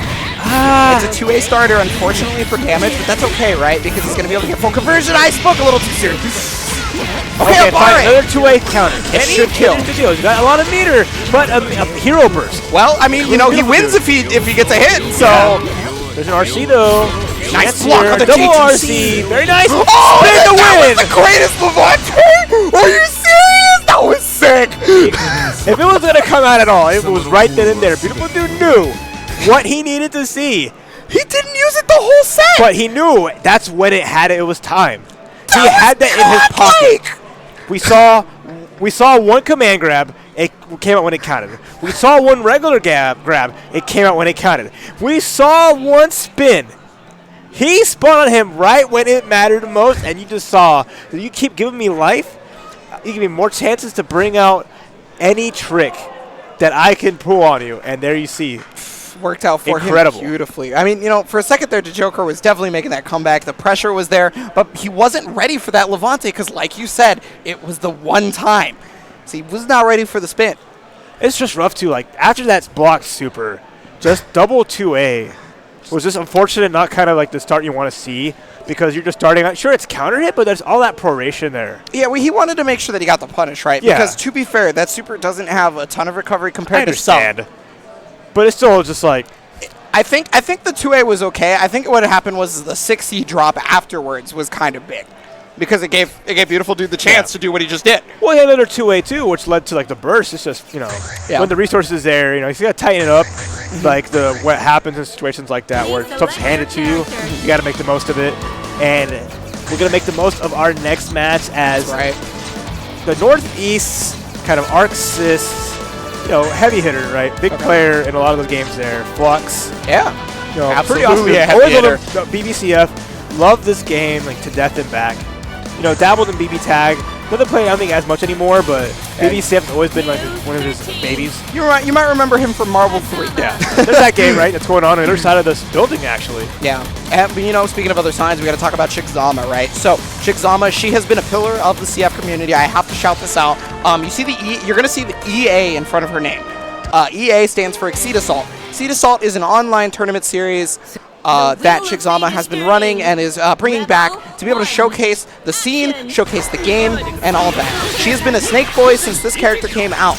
It's a 2A starter, unfortunately, for damage, but that's okay, right? Because he's going to be able to get full conversion. I spoke a little too soon. Okay, fine. Another 2A counter. It should kill. He's got a lot of meter, but a hero burst. Well, I mean, you know, he wins if he gets a hit, so... There's an RC, though. Nice block on the double JTC. RC. Very nice. Oh, spin to win. That was the greatest Levante. Are you serious? That was sick. If it was going to come out at all, it was right then and there. Beautiful Dude knew what he needed to see. He didn't use it the whole set. But he knew that's when it was time. He had that in his pocket. We saw one command grab. It came out when it counted. We saw one regular grab. It came out when it counted. We saw one spin. He spun on him right when it mattered most, and you just saw that you keep giving me life. You give me more chances to bring out any trick that I can pull on you, and there you see. Worked out for him beautifully. I mean, you know, for a second there, the Joker was definitely making that comeback. The pressure was there, but he wasn't ready for that Levante because, like you said, it was the one time. So he was not ready for the spin. It's just rough, too. Like, after that blocked super, just double 2A was just unfortunate, not kind of like the start you want to see because you're just starting out. Sure, it's counter hit, but there's all that proration there. Yeah, well, he wanted to make sure that he got the punish, right? Yeah. Because, to be fair, that super doesn't have a ton of recovery compared to some. But it's still just like... I think the 2A was okay. I think what happened was the 6C drop afterwards was kind of big. Because it gave Beautiful Dude the chance to do what he just did. Well, he had another 2A too, which led to like the burst. It's just, you know, when the resource is there, you know, you got to tighten it up. Like what happens in situations like that where stuff's handed to you. You got to make the most of it. And we're going to make the most of our next match as the Northeast kind of ArcSys, you know, heavy hitter, right? Big player in a lot of those games there. Flux. Yeah. You know, absolutely pretty awesome. A heavy hitter. BBCF. Love this game, like, to death and back. You know, dabbled in BB Tag. Doesn't play, I don't think, as much anymore, but BBCF's always been, like, one of his babies. You might remember him from Marvel 3. Yeah. There's that game, right, that's going on the other side of this building, actually. Yeah. And, you know, speaking of other signs, we got to talk about Chickzama, right? So, Chickzama, she has been a pillar of the CF community. I have to shout this out. You see you're going to see the EA in front of her name. EA stands for Exceed Assault. Exceed Assault is an online tournament series that Chixama has been running and is bringing back to be able to showcase the scene, showcase the game, and all that. She has been a Snake Boy since this character came out.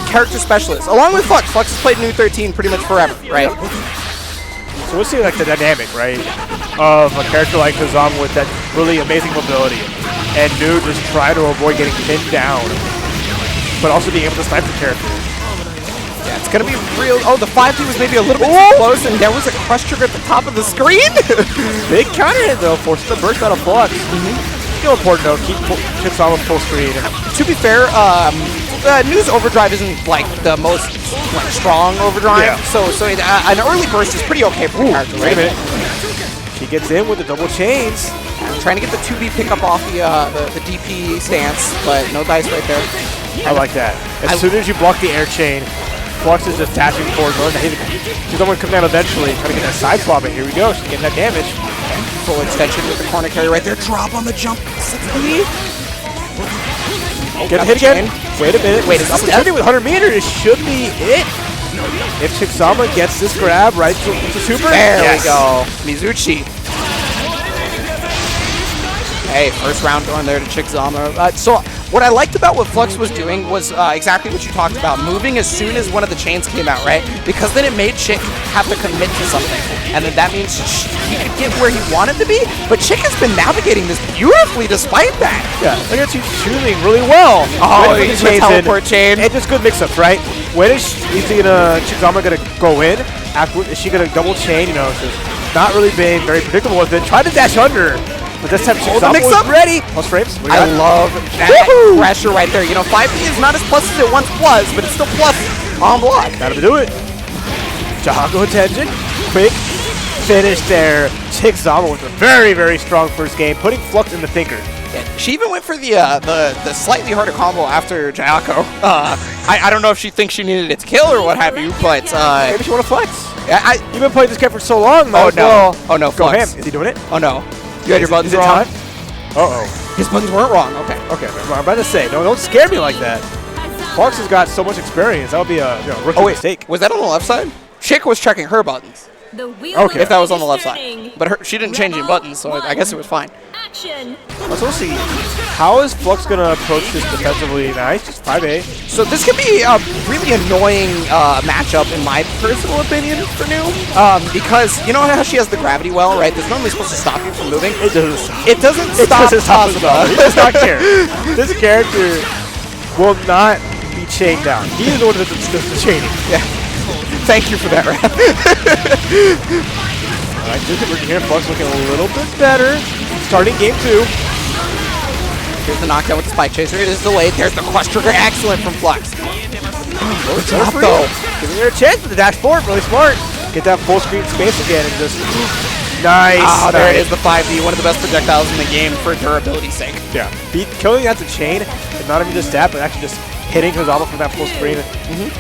Character specialist, along with Flux. Flux has played New 13 pretty much forever, right? So we'll see like the dynamic, right, of a character like Kazama with that really amazing mobility, and New just try to avoid getting pinned down, but also being able to snipe the character. Yeah, it's gonna be real. Oh, the 5D was maybe a little bit too close, and there was a crush trigger at the top of the screen. Big counter hit though, forcing the burst out of Flux. Still important though, keep Chixama full screen. To be fair, New's overdrive isn't like the most like strong overdrive, so an early burst is pretty okay for the character. Wait a minute. She gets in with the double chains. Trying to get the 2B pickup off the DP stance, but no dice right there. I like that. As soon as you block the air chain, Flux is just dashing forward. She's going to come down eventually, trying to get that side swap, and here we go. She's getting that damage. Full extension with the corner carry right there. Drop on the jump. 60. Get the hit again. Wait a minute. Wait, opportunity with 100 meters. It should be it. If Chixama gets this grab right to super. There we go. Mizuchi. Hey, first round going there to Chixama. So what I liked about what Flux was doing was exactly what you talked about, moving as soon as one of the chains came out, right? Because then it made Chick have to commit to something. And then that means he could get where he wanted to be, but Chick has been navigating this beautifully despite that. Yeah, look at you shooting really well. Oh, he's a teleport chain. And just good mix-ups, right? When is Chixama gonna go in? After, is she gonna double chain? You know, she's not really being very predictable with it. Try to dash under. But this time Chixama was ready. Plus frames. I love that pressure right there. You know, 5D is not as plus as it once was, but it's still plus on block. Gotta do it. Jahaku attention. Quick finish there. Chixama with a very, very strong first game, putting Flux in the thinker. Yeah, she even went for the slightly harder combo after Jayako. I don't know if she thinks she needed it to kill or what have you, but maybe she want to flex. Yeah, you've been playing this character for so long. Oh no! Oh no! Go Flux. ham. Is he doing it? Oh no! You had your buttons wrong. His buttons weren't wrong. Okay. Okay. I'm about to say, don't scare me like that. Flux has got so much experience. That would be a rookie mistake. Was that on the left side? Chick was checking her buttons. Okay. If that was on the left side, but she didn't change any buttons, so I guess it was fine. We'll see. How is Flux going to approach this defensively? Nice, just 5A. So this could be a really annoying matchup, in my personal opinion, for New. Because you know how she has the gravity well, right? That's normally supposed to stop you from moving. It doesn't stop. It doesn't stop Asuka. He does not care. This character will not be chained down. He is the one that does the chaining. Yeah. Thank you for that, Rap. Alright, we're here. Flux looking a little bit better. Starting game 2. Here's the knockdown with the spike chaser. It is delayed. There's the crush trigger. Excellent from Flux. Good job, though. Giving her a chance with the dash forward. Really smart. Get that full screen space again and just nice. Oh, there it is, the 5D. One of the best projectiles in the game for durability's sake. Yeah. Killing at the chain, and not even just that, but actually just hitting Kazama from that full screen.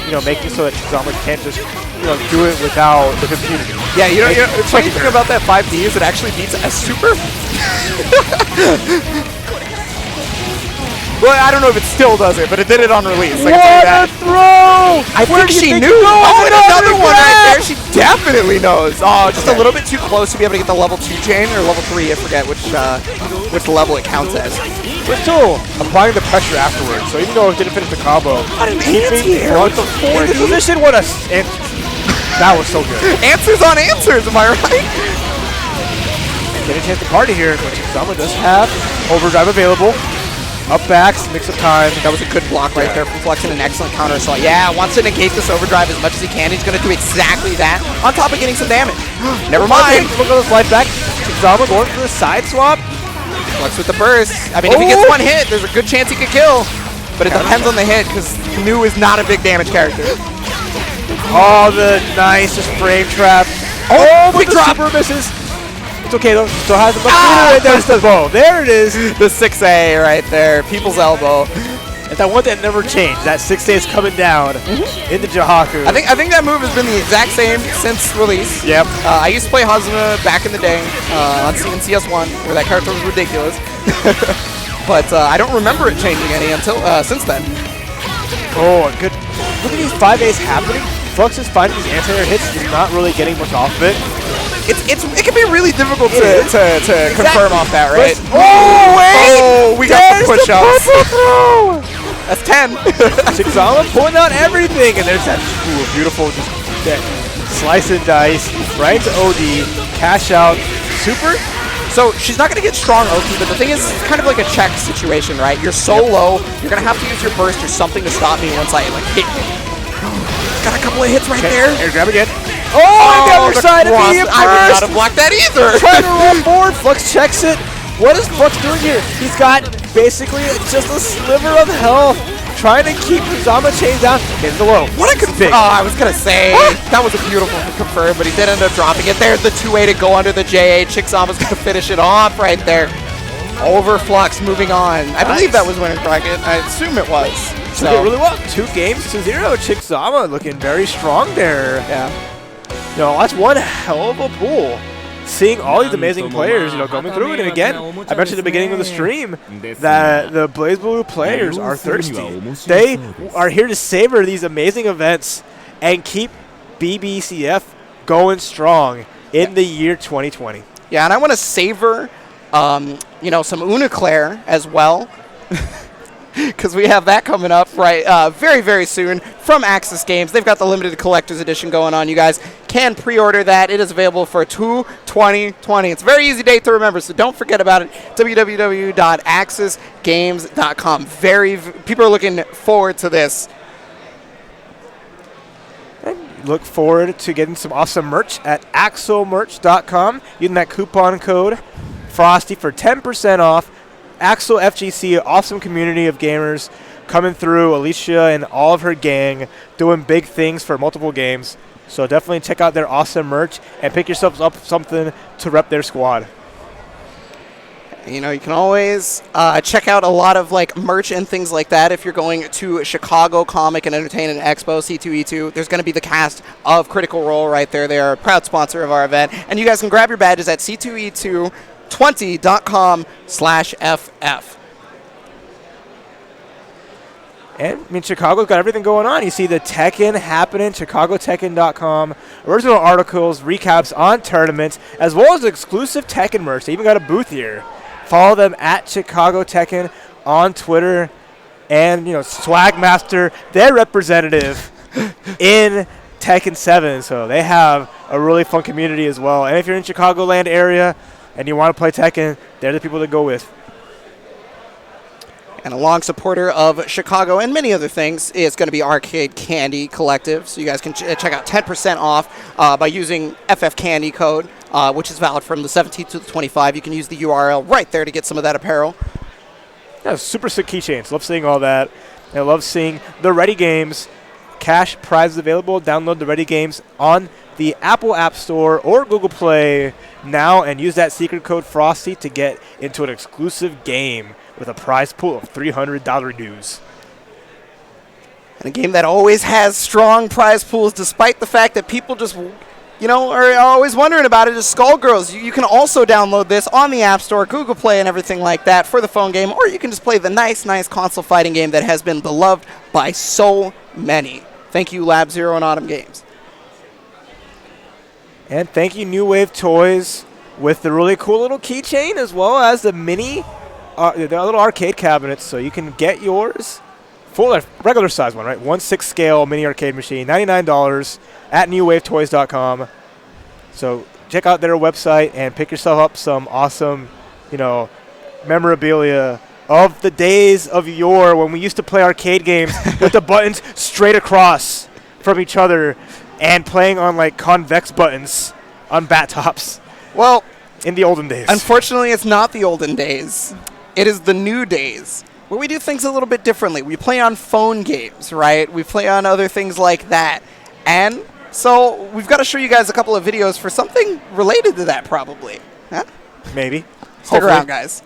You know, making so that Kazama can't just do it without the impunity. Yeah, you know, the funny thing about that 5D is it actually beats a super. Well, I don't know if it still does it, but it did it on release. Like, what a throw! I think she knew. Oh, and another one right there. She definitely knows. Oh, just a little bit too close to be able to get the level 2 chain or level 3. I forget which level it counts as. We're still applying the pressure afterwards. So even though it didn't finish the combo, keeping Flux in the position. What a that was so good. Answers on answers. Am I right? Get a chance to party here. But Chixama does have overdrive available. Up backs, mix of time. That was a good block right there from Flux and an excellent counter assault. Yeah, wants to negate this overdrive as much as he can. He's going to do exactly that on top of getting some damage. Never mind. Look at this life back. Chixama going for the side swap. Flux with the burst. I mean, if he gets one hit, there's a good chance he could kill. But it depends on the hit because New is not a big damage character. Oh, the nice frame trap. Oh, big drop. Super misses. It's okay though. Still has a much there's the bow. There it is. The 6A right there. People's elbow. And that one that never changed. That 6A is coming down into Jahaku. I think that move has been the exact same since release. Yep. I used to play Hazuma back in the day on CS1, where that character was ridiculous. But I don't remember it changing any until since then. Oh, good. Look at these 5As happening. Flux is finding these anti-air hits. He's not really getting much off of it. it can be really difficult to confirm off that, right? Oh, wait! Oh, we got the push-ups. That's 10. Chixama pulling out everything, and there's that beautiful just that slice and dice right into OD, cash out, super. So she's not going to get strong OP, but the thing is, it's kind of like a check situation, right? You're so low, you're going to have to use your burst or something to stop me once I hit you. Got a couple of hits right there. Air grab again. Oh, on the other side of the I would not have blocked that either. Trying to roll forward. Flux checks it. What is Flux doing here? He's got basically just a sliver of health. Trying to keep Zama chained down. Getting the low. What a confirm. Oh, I was going to say, that was a beautiful confirm, but he did end up dropping it. There's the 2A to go under the JA. Chixama's going to finish it off right there. Over Flux, moving on. I believe that was winner's bracket. I assume it was. So did really well. 2 games to 0. Chixama looking very strong there. Yeah. That's one hell of a pool. Seeing all these amazing players, going through it. And again, I mentioned at the beginning of the stream that the BlazBlue players are thirsty. They are here to savor these amazing events and keep BBCF going strong in the year 2020. Yeah, and I want to savor, some Uniclair as well. Because we have that coming up very, very soon from Axis Games. They've got the limited collector's edition going on. You guys can pre-order that. It is available for 2/20/20. It's a very easy date to remember, so don't forget about it. www.axisgames.com. People are looking forward to this. And look forward to getting some awesome merch at axelmerch.com. Using that coupon code Frosty for 10% off. Axel FGC, awesome community of gamers coming through. Alicia and all of her gang doing big things for multiple games. So definitely check out their awesome merch and pick yourselves up something to rep their squad. You can always check out a lot of merch and things like that if you're going to Chicago Comic and Entertainment Expo, C2E2. There's going to be the cast of Critical Role right there. They are a proud sponsor of our event. And you guys can grab your badges at C2E220.com/FF. And Chicago's got everything going on. You see the Tekken happening, ChicagoTekken.com, original articles, recaps on tournaments, as well as exclusive Tekken merch. They even got a booth here. Follow them at Chicago Tekken on Twitter, and Swagmaster, their representative in Tekken 7. So they have a really fun community as well. And if you're in Chicagoland area and you want to play Tekken, they're the people to go with. And a long supporter of Chicago and many other things is going to be Arcade Candy Collective. So you guys can check out 10% off by using FF Candy code, which is valid from the 17th to the 25th. You can use the URL right there to get some of that apparel. Yeah, super sick keychains. Love seeing all that. I love seeing the Ready Games. Cash prizes available. Download the Ready Games on the Apple App Store or Google Play now and use that secret code Frosty to get into an exclusive game with a prize pool of $300 dues. And a game that always has strong prize pools despite the fact that people just, are always wondering about it is Skullgirls. You can also download this on the App Store, Google Play, and everything like that for the phone game, or you can just play the nice console fighting game that has been beloved by so many. Thank you, Lab Zero and Autumn Games. And thank you, New Wave Toys, with the really cool little keychain as well as the mini, the little arcade cabinets, so you can get yours. Full regular size one, right? 1/6 scale mini arcade machine, $99 at newwavetoys.com. So check out their website and pick yourself up some awesome, memorabilia of the days of yore when we used to play arcade games with the buttons straight across from each other and playing on convex buttons on bat tops. Well, in the olden days. Unfortunately, it's not the olden days. It is the new days where we do things a little bit differently. We play on phone games, right? We play on other things like that. And so we've got to show you guys a couple of videos for something related to that probably. Huh? Maybe. Stick around, guys.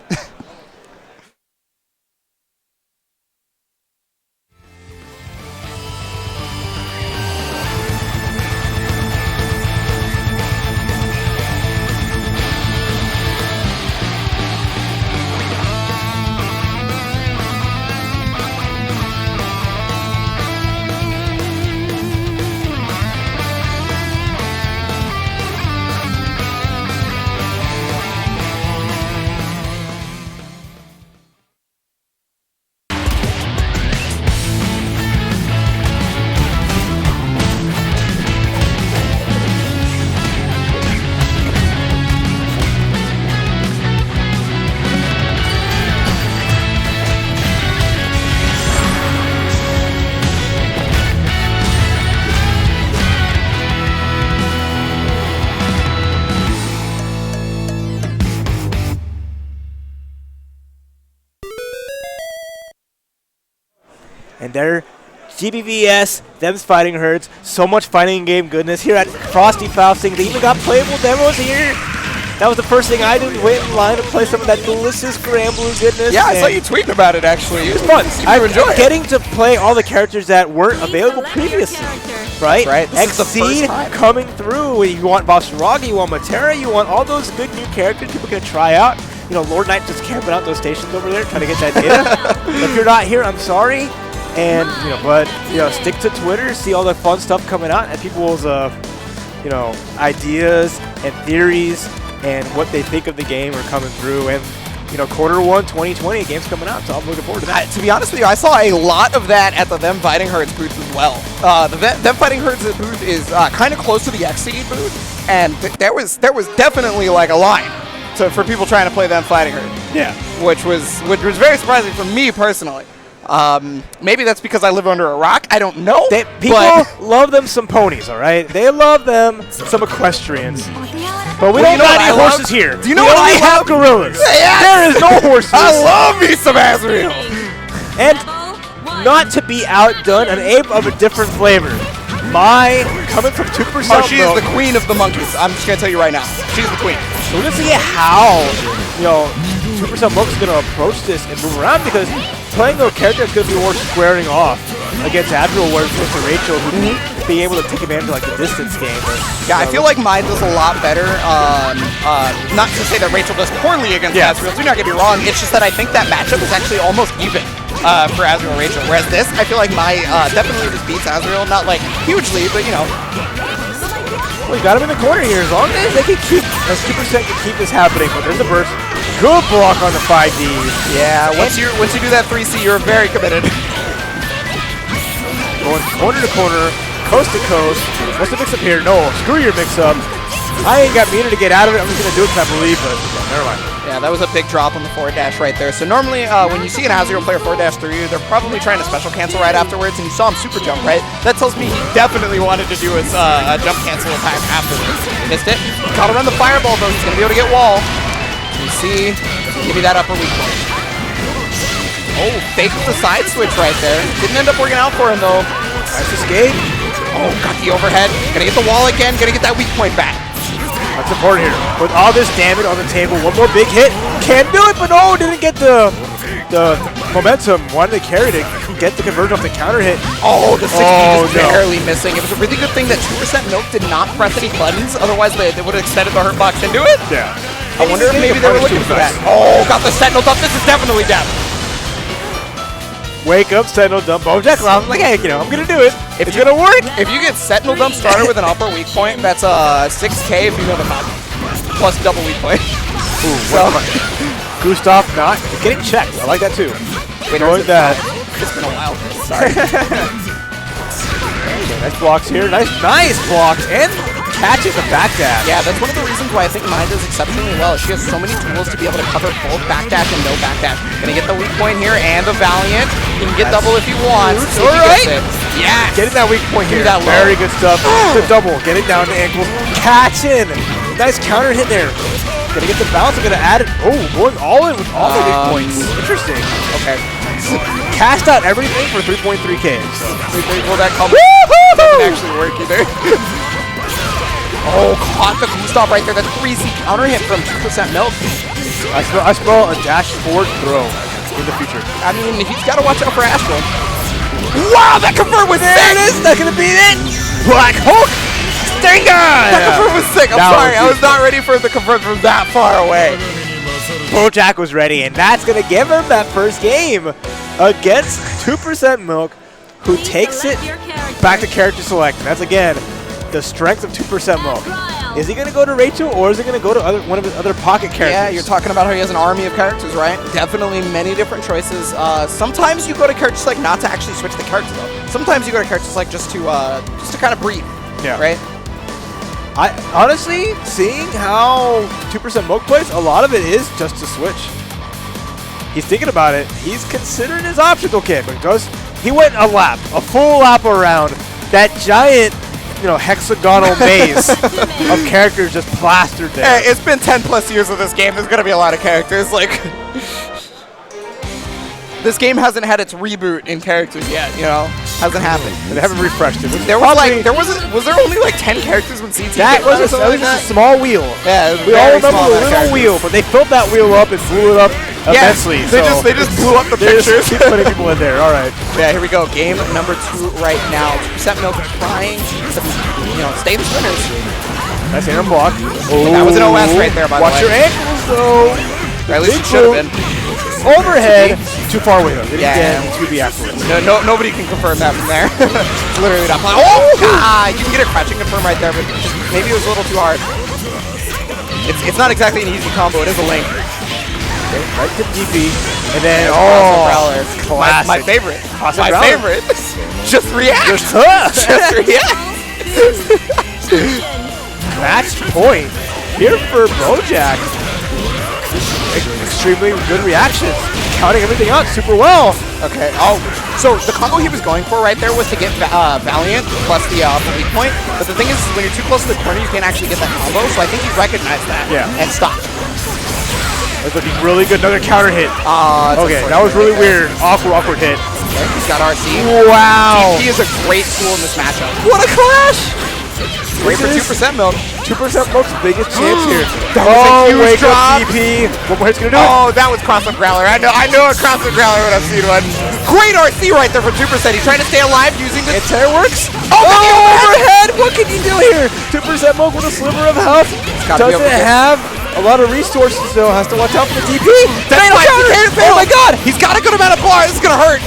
and they're GBVS, them's fighting herds. So much fighting game goodness here at Frosty Faustings. They even got playable demos here. That was the first thing I did, wait in line to play some of that delicious BlazBlue goodness. Yeah, I saw you tweeting about it, actually. It was fun. I enjoyed it. Getting to play all the characters that weren't available previously. Right? Exceed coming through. You want Bosragi, you want Matera, you want all those good new characters people can try out. You know, Lord Knight just camping out those stations over there trying to get that data. If you're not here, I'm sorry. And, stick to Twitter, see all the fun stuff coming out and people's, ideas and theories and what they think of the game are coming through. And, Q1 2020, game's coming out, so I'm looking forward to that. To be honest with you, I saw a lot of that at the Them Fighting Herds booth as well. The Them Fighting Herds booth is kind of close to the Xseed booth, and there was definitely like a line for people trying to play Them Fighting Herds. Yeah. Which was very surprising for me personally. Maybe that's because I live under a rock. I don't know. People love them some ponies, all right? They love them some equestrians. But we don't got any horses here. Do you know what I have? Gorillas. Yes. There is no horses. I love me some Azrael. And not to be outdone, an ape of a different flavor. Coming from 2%. Oh, she is the queen of the monkeys. I'm just going to tell you right now. She's the queen. So we're going to see how, 2% Milk is going to approach this and move around because playing a character is going to be more squaring off against Azrael, whereas to Rachel, who being able to take advantage of like the distance game. Yeah, I feel like mine does a lot better. Not to say that Rachel does poorly against Azrael. Do not get me wrong. It's just that I think that matchup is actually almost even for Azrael and Rachel. Whereas this, I feel like my definitely just beats Azrael. Not like hugely, but Well, you got him in the corner here. As long as they can keep, as 2% can keep this happening. But there's a burst. Good block on the 5D. Yeah, once you do that 3C, you're very committed. Going corner to corner, coast to coast. What's the mix-up here? No, screw your mix-up. I ain't got meter to get out of it. I'm just going to do it because I believe, but never mind. Yeah, that was a big drop on the forward dash right there. So normally when you see an Azrael player forward dash through you, they're probably trying to special cancel right afterwards, and you saw him super jump, right? That tells me he definitely wanted to do his jump cancel attack afterwards. Missed it. Gotta run the fireball, though. He's going to be able to get wall. You see, give me that upper weak point. Oh, fake the side switch right there. Didn't end up working out for him, though. Nice escape. Oh, got the overhead. Gonna get the wall again. Gonna get that weak point back. That's important here. With all this damage on the table, one more big hit. Can do it, but no, didn't get the momentum. Wanted to carry to get the conversion off the counter hit. Oh, the 60 just barely missing. It was a really good thing that 2% Milk did not press any buttons. Otherwise, they would have extended the hurt box into it. Yeah. I wonder if maybe they were looking for that. Oh, got the Sentinel dump. This is definitely death. Wake up, Sentinel dump. Bojack I'm like, hey, I'm going to do it. It's going to work. If you get Sentinel dump started with an upper weak point, that's 6K if you know the combo. Plus double weak point. Ooh, so, Gustav not getting checked. I like that too. Wait, that. It's been a while. Sorry. Nice blocks here. Nice blocks. And catches the back dash. Yeah, that's one of the reasons why I think mine does exceptionally well. She has so many tools to be able to cover both back dash and no back dash. Gonna get the weak point here and the Valiant. He can get double if he wants. All right. Yeah. Getting that weak point here. Very good stuff. The double. Getting down to ankles. Catching. Nice counter hit there. Gonna get the bounce. I'm gonna add it. Oh, going all in with all the weak points. Interesting. Okay. Cast out everything for 3.3K. So. Will that come? Doesn't actually work either. Oh, caught the Gustav right there. That 3C counter hit from 2% Milk. I spell a dash forward throw in the future. I mean, he's got to watch out for Astral. Wow, that convert was sick! There it is. That's going to be it. Black Hulk Stinger! That convert was sick. I'm sorry. I was not ready for the convert from that far away. Bojack was ready, and that's going to give him that first game against 2% Milk, who takes it back to character select. And that's, again, the strength of 2% Milk. Is he going to go to Rachel, or is he going to go to one of his other pocket characters? Yeah, you're talking about how he has an army of characters, right? Definitely many different choices. Sometimes you go to character select not to actually switch the character, though. Sometimes you go to character select just to kind of breathe, right? I honestly, seeing how 2% Milk plays, a lot of it is just to switch. He's thinking about it. He's considering his optional kick, but he went a full lap around that giant, hexagonal maze of characters just plastered there. Hey, it's been 10 plus years of this game. There's gonna be a lot of characters. Like, this game hasn't had its reboot in characters yet, you know? Hasn't happened. And they haven't refreshed it. There was was there only like 10 characters when CT That was just a small wheel. Yeah, we all remember the little wheel, but they filled that wheel up and blew it up immensely. They just blew up the pictures. Keep putting people in there. All right. Yeah, here we go. Game number 2 right now. 2% Milk trying to, stay the winners. Nice air block. That was an OS right there, by the way. Watch your ankles, though. Or at least it should have been. Overhead. Too far away, though. Yeah. It's going to be afterwards. Nobody can confirm that from there. It's literally not. Oh, God! You can get a crouching confirm right there, but maybe it was a little too hard. It's not exactly an easy combo. It is a link. Okay, right to DP. And then, classic. My favorite. Classic my favorite. Just react. Just react. Match point here for Bojack. Extremely good reactions. Counting everything out super well. Okay. Oh, so the combo he was going for right there was to get Valiant plus the weak point. But the thing is, when you're too close to the corner, you can't actually get that combo. So I think he recognized that and stopped. That's looking really good. Another counter hit. Okay, that was really weird. Awkward hit. Okay, he's got RC. Wow. He is a great tool in this matchup. What a clash! Great for 2% Milk. 2% Milk's biggest chance here. That was a huge drop. DP. One more hit's gonna do it. Oh, that was cross-up growler. I know a cross-up growler when I've seen one. Great RC right there for 2%. He's trying to stay alive using this. Anti-air works. Oh, overhead. What can you do here? 2% Milk with a sliver of health. Doesn't have a lot of resources though. Has to watch out for the DP. Oh my God! He's got a good amount of bar. This is gonna hurt.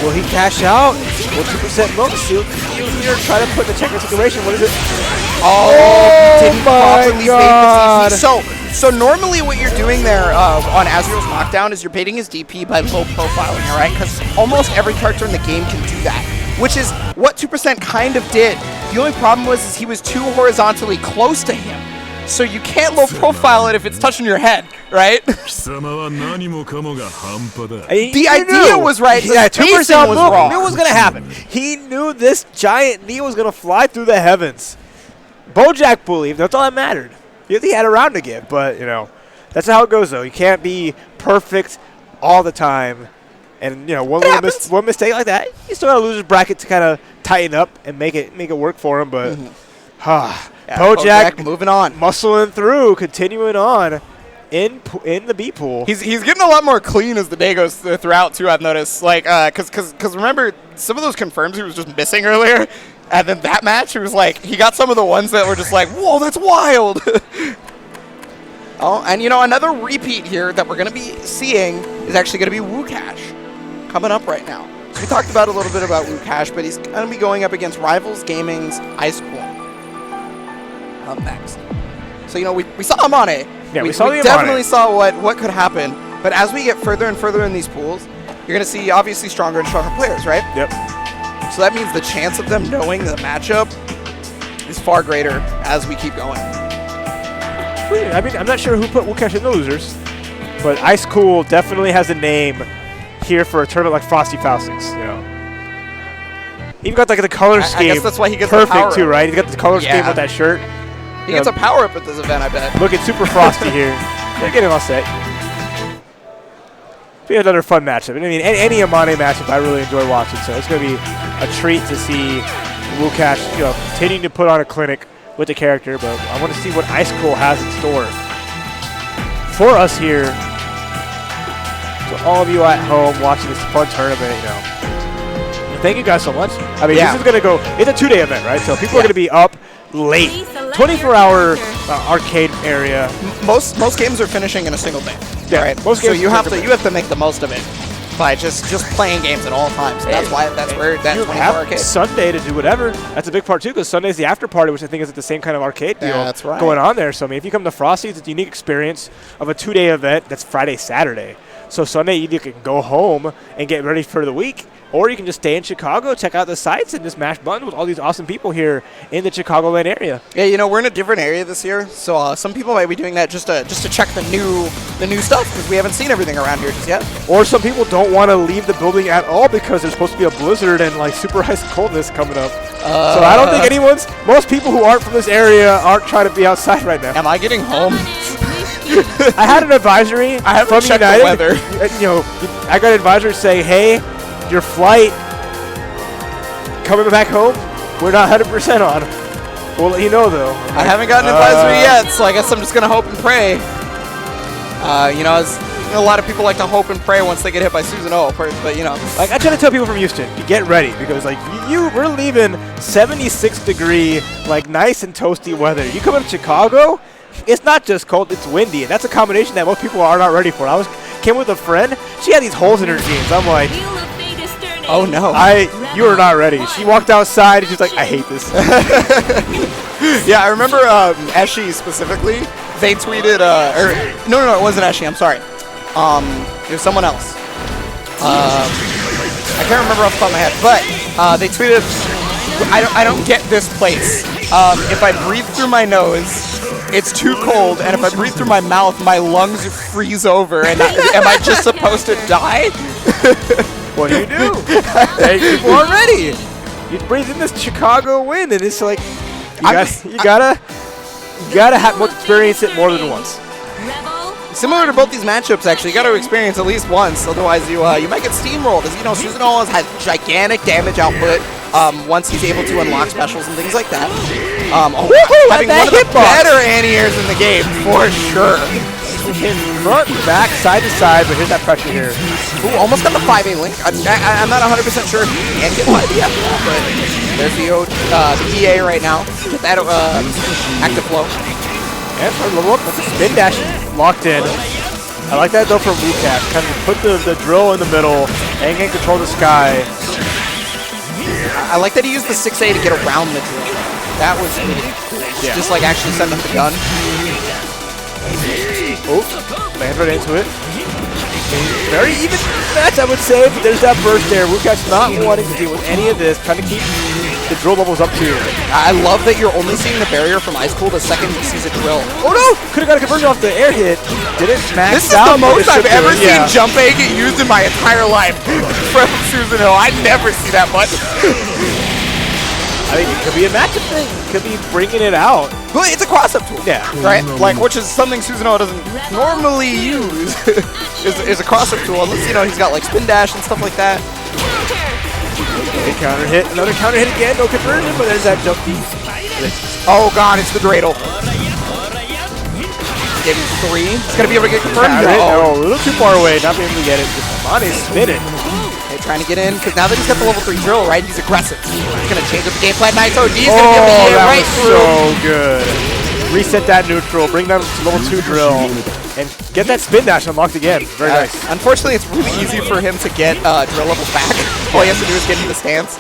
Will he cash out? Will 2% Milk steal here? Try to put in the checker situation. What is it? Oh didn't properly God. So normally what you're doing there on Azrael's knockdown is you're baiting his DP by low profiling, all right? Because almost every character in the game can do that, which is what 2% kind of did. The only problem was he was too horizontally close to him. So you can't low profile it if it's touching your head, right? The idea was right. Yeah, 2% was wrong. Knew what was going to happen. He knew this giant knee was going to fly through the heavens. Bojack believed. That's all that mattered. He had a round to give, but, that's how it goes, though. You can't be perfect all the time. And, one mistake like that, you still got to lose his bracket to kind of tighten up and make it work for him, but... Bojack moving on, muscling through, continuing on in the B pool. He's getting a lot more clean as the day goes throughout too. I've noticed, like, because remember some of those confirms he was just missing earlier, and then that match he was like he got some of the ones that were just like, whoa, that's wild. Oh, and another repeat here that we're gonna be seeing is actually gonna be Wukash coming up right now. So we talked about a little bit about Wukash, but he's gonna be going up against Rivals Gaming's Ice Cool. Up next. So we saw Amane. Yeah, we definitely saw what could happen. But as we get further and further in these pools, you're going to see obviously stronger and stronger players, right? Yep. So that means the chance of them knowing the matchup is far greater as we keep going. I mean, I'm not sure who put Wukash in the losers, but Ice Cool definitely has a name here for a tournament like Frosty Faustings. Even got like the color scheme. I guess that's why he gets perfect the power too, right? He's got the color scheme with that shirt. He gets a power up at this event, I bet. Looking super frosty here. They're getting all set. Be another fun matchup. I mean, any Amane matchup I really enjoy watching, so it's going to be a treat to see Wukash, continuing to put on a clinic with the character. But I want to see what Ice Cool has in store for us here. So all of you at home watching this fun tournament, thank you guys so much. I mean, this is going to go. It's a 2-day event, right? So people are going to be up late. 24-hour arcade area. Most games are finishing in a single day. Yeah, right. Most games so you have to make the most of it by just playing games at all times. So that's where that's 24 arcade. Sunday to do whatever. That's a big part too, because Sunday's the after party, which I think is the same kind of arcade deal going on there. So I mean, if you come to Frosty's, it's a unique experience of a 2-day event that's Friday, Saturday. So Sunday you can go home and get ready for the week, or you can just stay in Chicago, check out the sites, and just mash buttons with all these awesome people here in the Chicagoland area. Yeah, we're in a different area this year, so some people might be doing that just to check the new stuff, because we haven't seen everything around here just yet. Or some people don't want to leave the building at all because there's supposed to be a blizzard and like super ice coldness coming up. So I don't think most people who aren't from this area aren't trying to be outside right now. Am I getting home? I had an advisory from United. The weather. You know, I got an advisory saying, hey, your flight coming back home, we're not 100% on. We'll let you know, though. I haven't gotten an advisory yet, so I guess I'm just going to hope and pray. You know, a lot of people like to hope and pray once they get hit by Susan O, but, you know. Like, I try to tell people from Houston, you get ready, because, like, we're leaving 76-degree, like, nice and toasty weather. You come up to Chicago, it's not just cold, it's windy, and that's a combination that most people are not ready for. Came with a friend, she had these holes in her jeans. I'm like, oh, no. You are not ready. She walked outside, and she's like, I hate this. Yeah, I remember Eshy specifically. They tweeted, no, it wasn't Eshy. I'm sorry. It was someone else. I can't remember off the top of my head, but they tweeted, I don't get this place. If I breathe through my nose, it's too cold, and if I breathe through my mouth, my lungs freeze over. And am I just supposed to die? What do? People aren't ready. You breathe in this Chicago wind, and it's like you gotta experience it more than once. Similar to both these matchups, actually, you got to experience at least once. Otherwise, you might get steamrolled. As you know, Susan O has gigantic damage output once he's able to unlock specials and things like that. Having one of the better anti-airs in the game for sure. Front, back, side to side, but here's that pressure here. Ooh, almost got the 5A link. I'm not 100% sure if he can get 5A after that, but there's the EA right now. Get that active flow. And for level up, that's a spin dash locked in. I like that though from Recap. Kind of put the drill in the middle and can control the sky. I like that he used the 6A to get around the drill. That was really cool. Yeah. Just like actually setting up the gun. Oh, land right into it. Very even match, I would say, but there's that burst there. Recap's not wanting to deal with any of this, trying to keep the drill levels up too. I love that you're only seeing the barrier from Ice Cool the second he sees a drill. Oh no! Could have got a conversion off the air hit. Didn't max out. This is the most I've ever seen Jump A get used in my entire life from Susan O. I never see that much. I think it could be a matchup thing. Could be bringing it out. Well, it's a cross-up tool. Yeah. Right? Like, which is something Susan O doesn't normally use. is a cross-up tool. Unless, you know, he's got like spin dash and stuff like that. A counter hit. Another counter hit again. No conversion, but there's that jump D. Oh god, it's the dreidel. Give him 3. It's going to be able to get confirmed. Oh, a little too far away. Not being able to get it. Just Monty's spinning. They're trying to get in, because now that he's got the level 3 drill, right, he's aggressive. He's going to change up the game plan. Nice OD. He's going to be able to get right through. So good. Reset that neutral, bring down to level 2 drill, and get that spin dash unlocked again. Very nice. Unfortunately, it's really easy for him to get drill level back. All he has to do is get into the stance.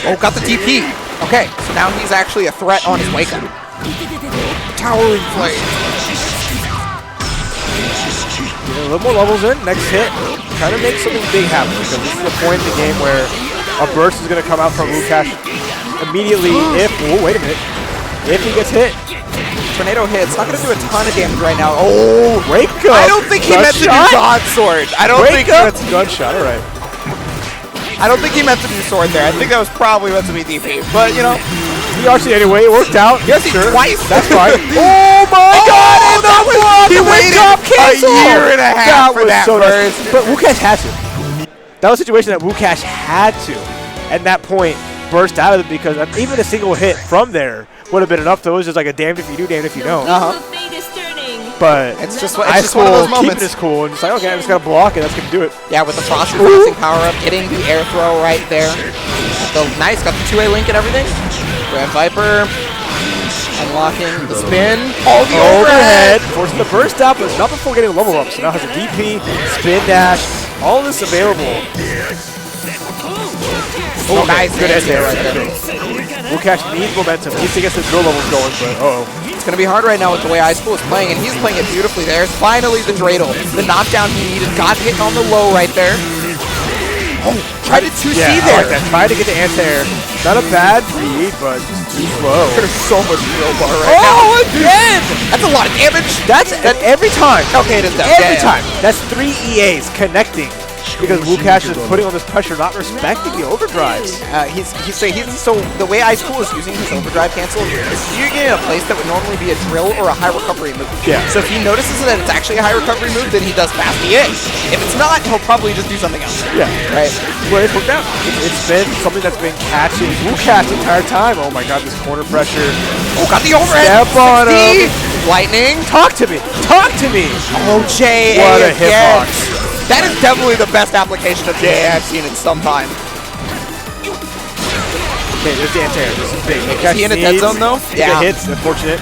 Oh, got the DP. Okay, so now he's actually a threat on his wake up. Towering flame. A little more levels in, next hit. Trying to make something big happen, because this is the point in the game where a burst is going to come out from Lukash immediately if, oh, wait a minute, if he gets hit. Tornado hit. It's not going to do a ton of damage right now. Oh, wake up. I don't think he meant to do God Sword. I don't think that's gunshot, all right. I don't think he meant to do sword there. I think that was probably meant to be DP. But, you know. He RC anyway, it worked out. Yes, sure. Twice. That's fine. Oh my god! And that was he waited a year and a half for that burst. But Wukash had to. That was a situation that Wukash had to, at that point, burst out of it, because even a single hit from there would have been enough. So it was just like a damned if you do, damned if you don't. But it's just one of those moments. Keeping this cool and just like, okay, I'm just gonna block it. That's gonna do it. Yeah, with the Frosty Faustings power up, getting the air throw right there. So nice, got the 2A link and everything. Grand Viper, unlocking the spin. Oh, the overhead. Forcing the burst out, but not before getting a level up. So now has a DP, spin dash, all of this available. Oh, nice, good edge there right there. Wukash needs momentum. He needs to get the drill levels going, but it's going to be hard right now with the way Ice Cool is playing, and he's playing it beautifully. There's finally the dreidel. The knockdown he needed. Got hit on the low right there. Oh, tried to 2C there. I like that. Tried to get the anti-air. Not a bad read, but just too slow. There's so much drill bar right now. Oh, again! That's a lot of damage. That's every time. Okay, it is that. Every time. That's 3 EAs connecting because Lukash is putting on this pressure, not respecting the overdrives. So the way Ice Cool is using his overdrive cancel is you're getting a place that would normally be a drill or a high recovery move. Yeah. So if he notices that it's actually a high recovery move, then he does fast the in. If it's not, he'll probably just do something else. Yeah. Right. Well, it's worked out. It's been something that's been catching Lukash the entire time. Oh my god, this corner pressure. Oh, got the overhead. Step on him. Lightning. Talk to me. Talk to me. Oh, JA What a again. hitbox. That is definitely the best application of JA I've seen in some time. Okay, there's the anti-air. This is big. Is he in a dead zone, though? Yeah. Hits, unfortunate.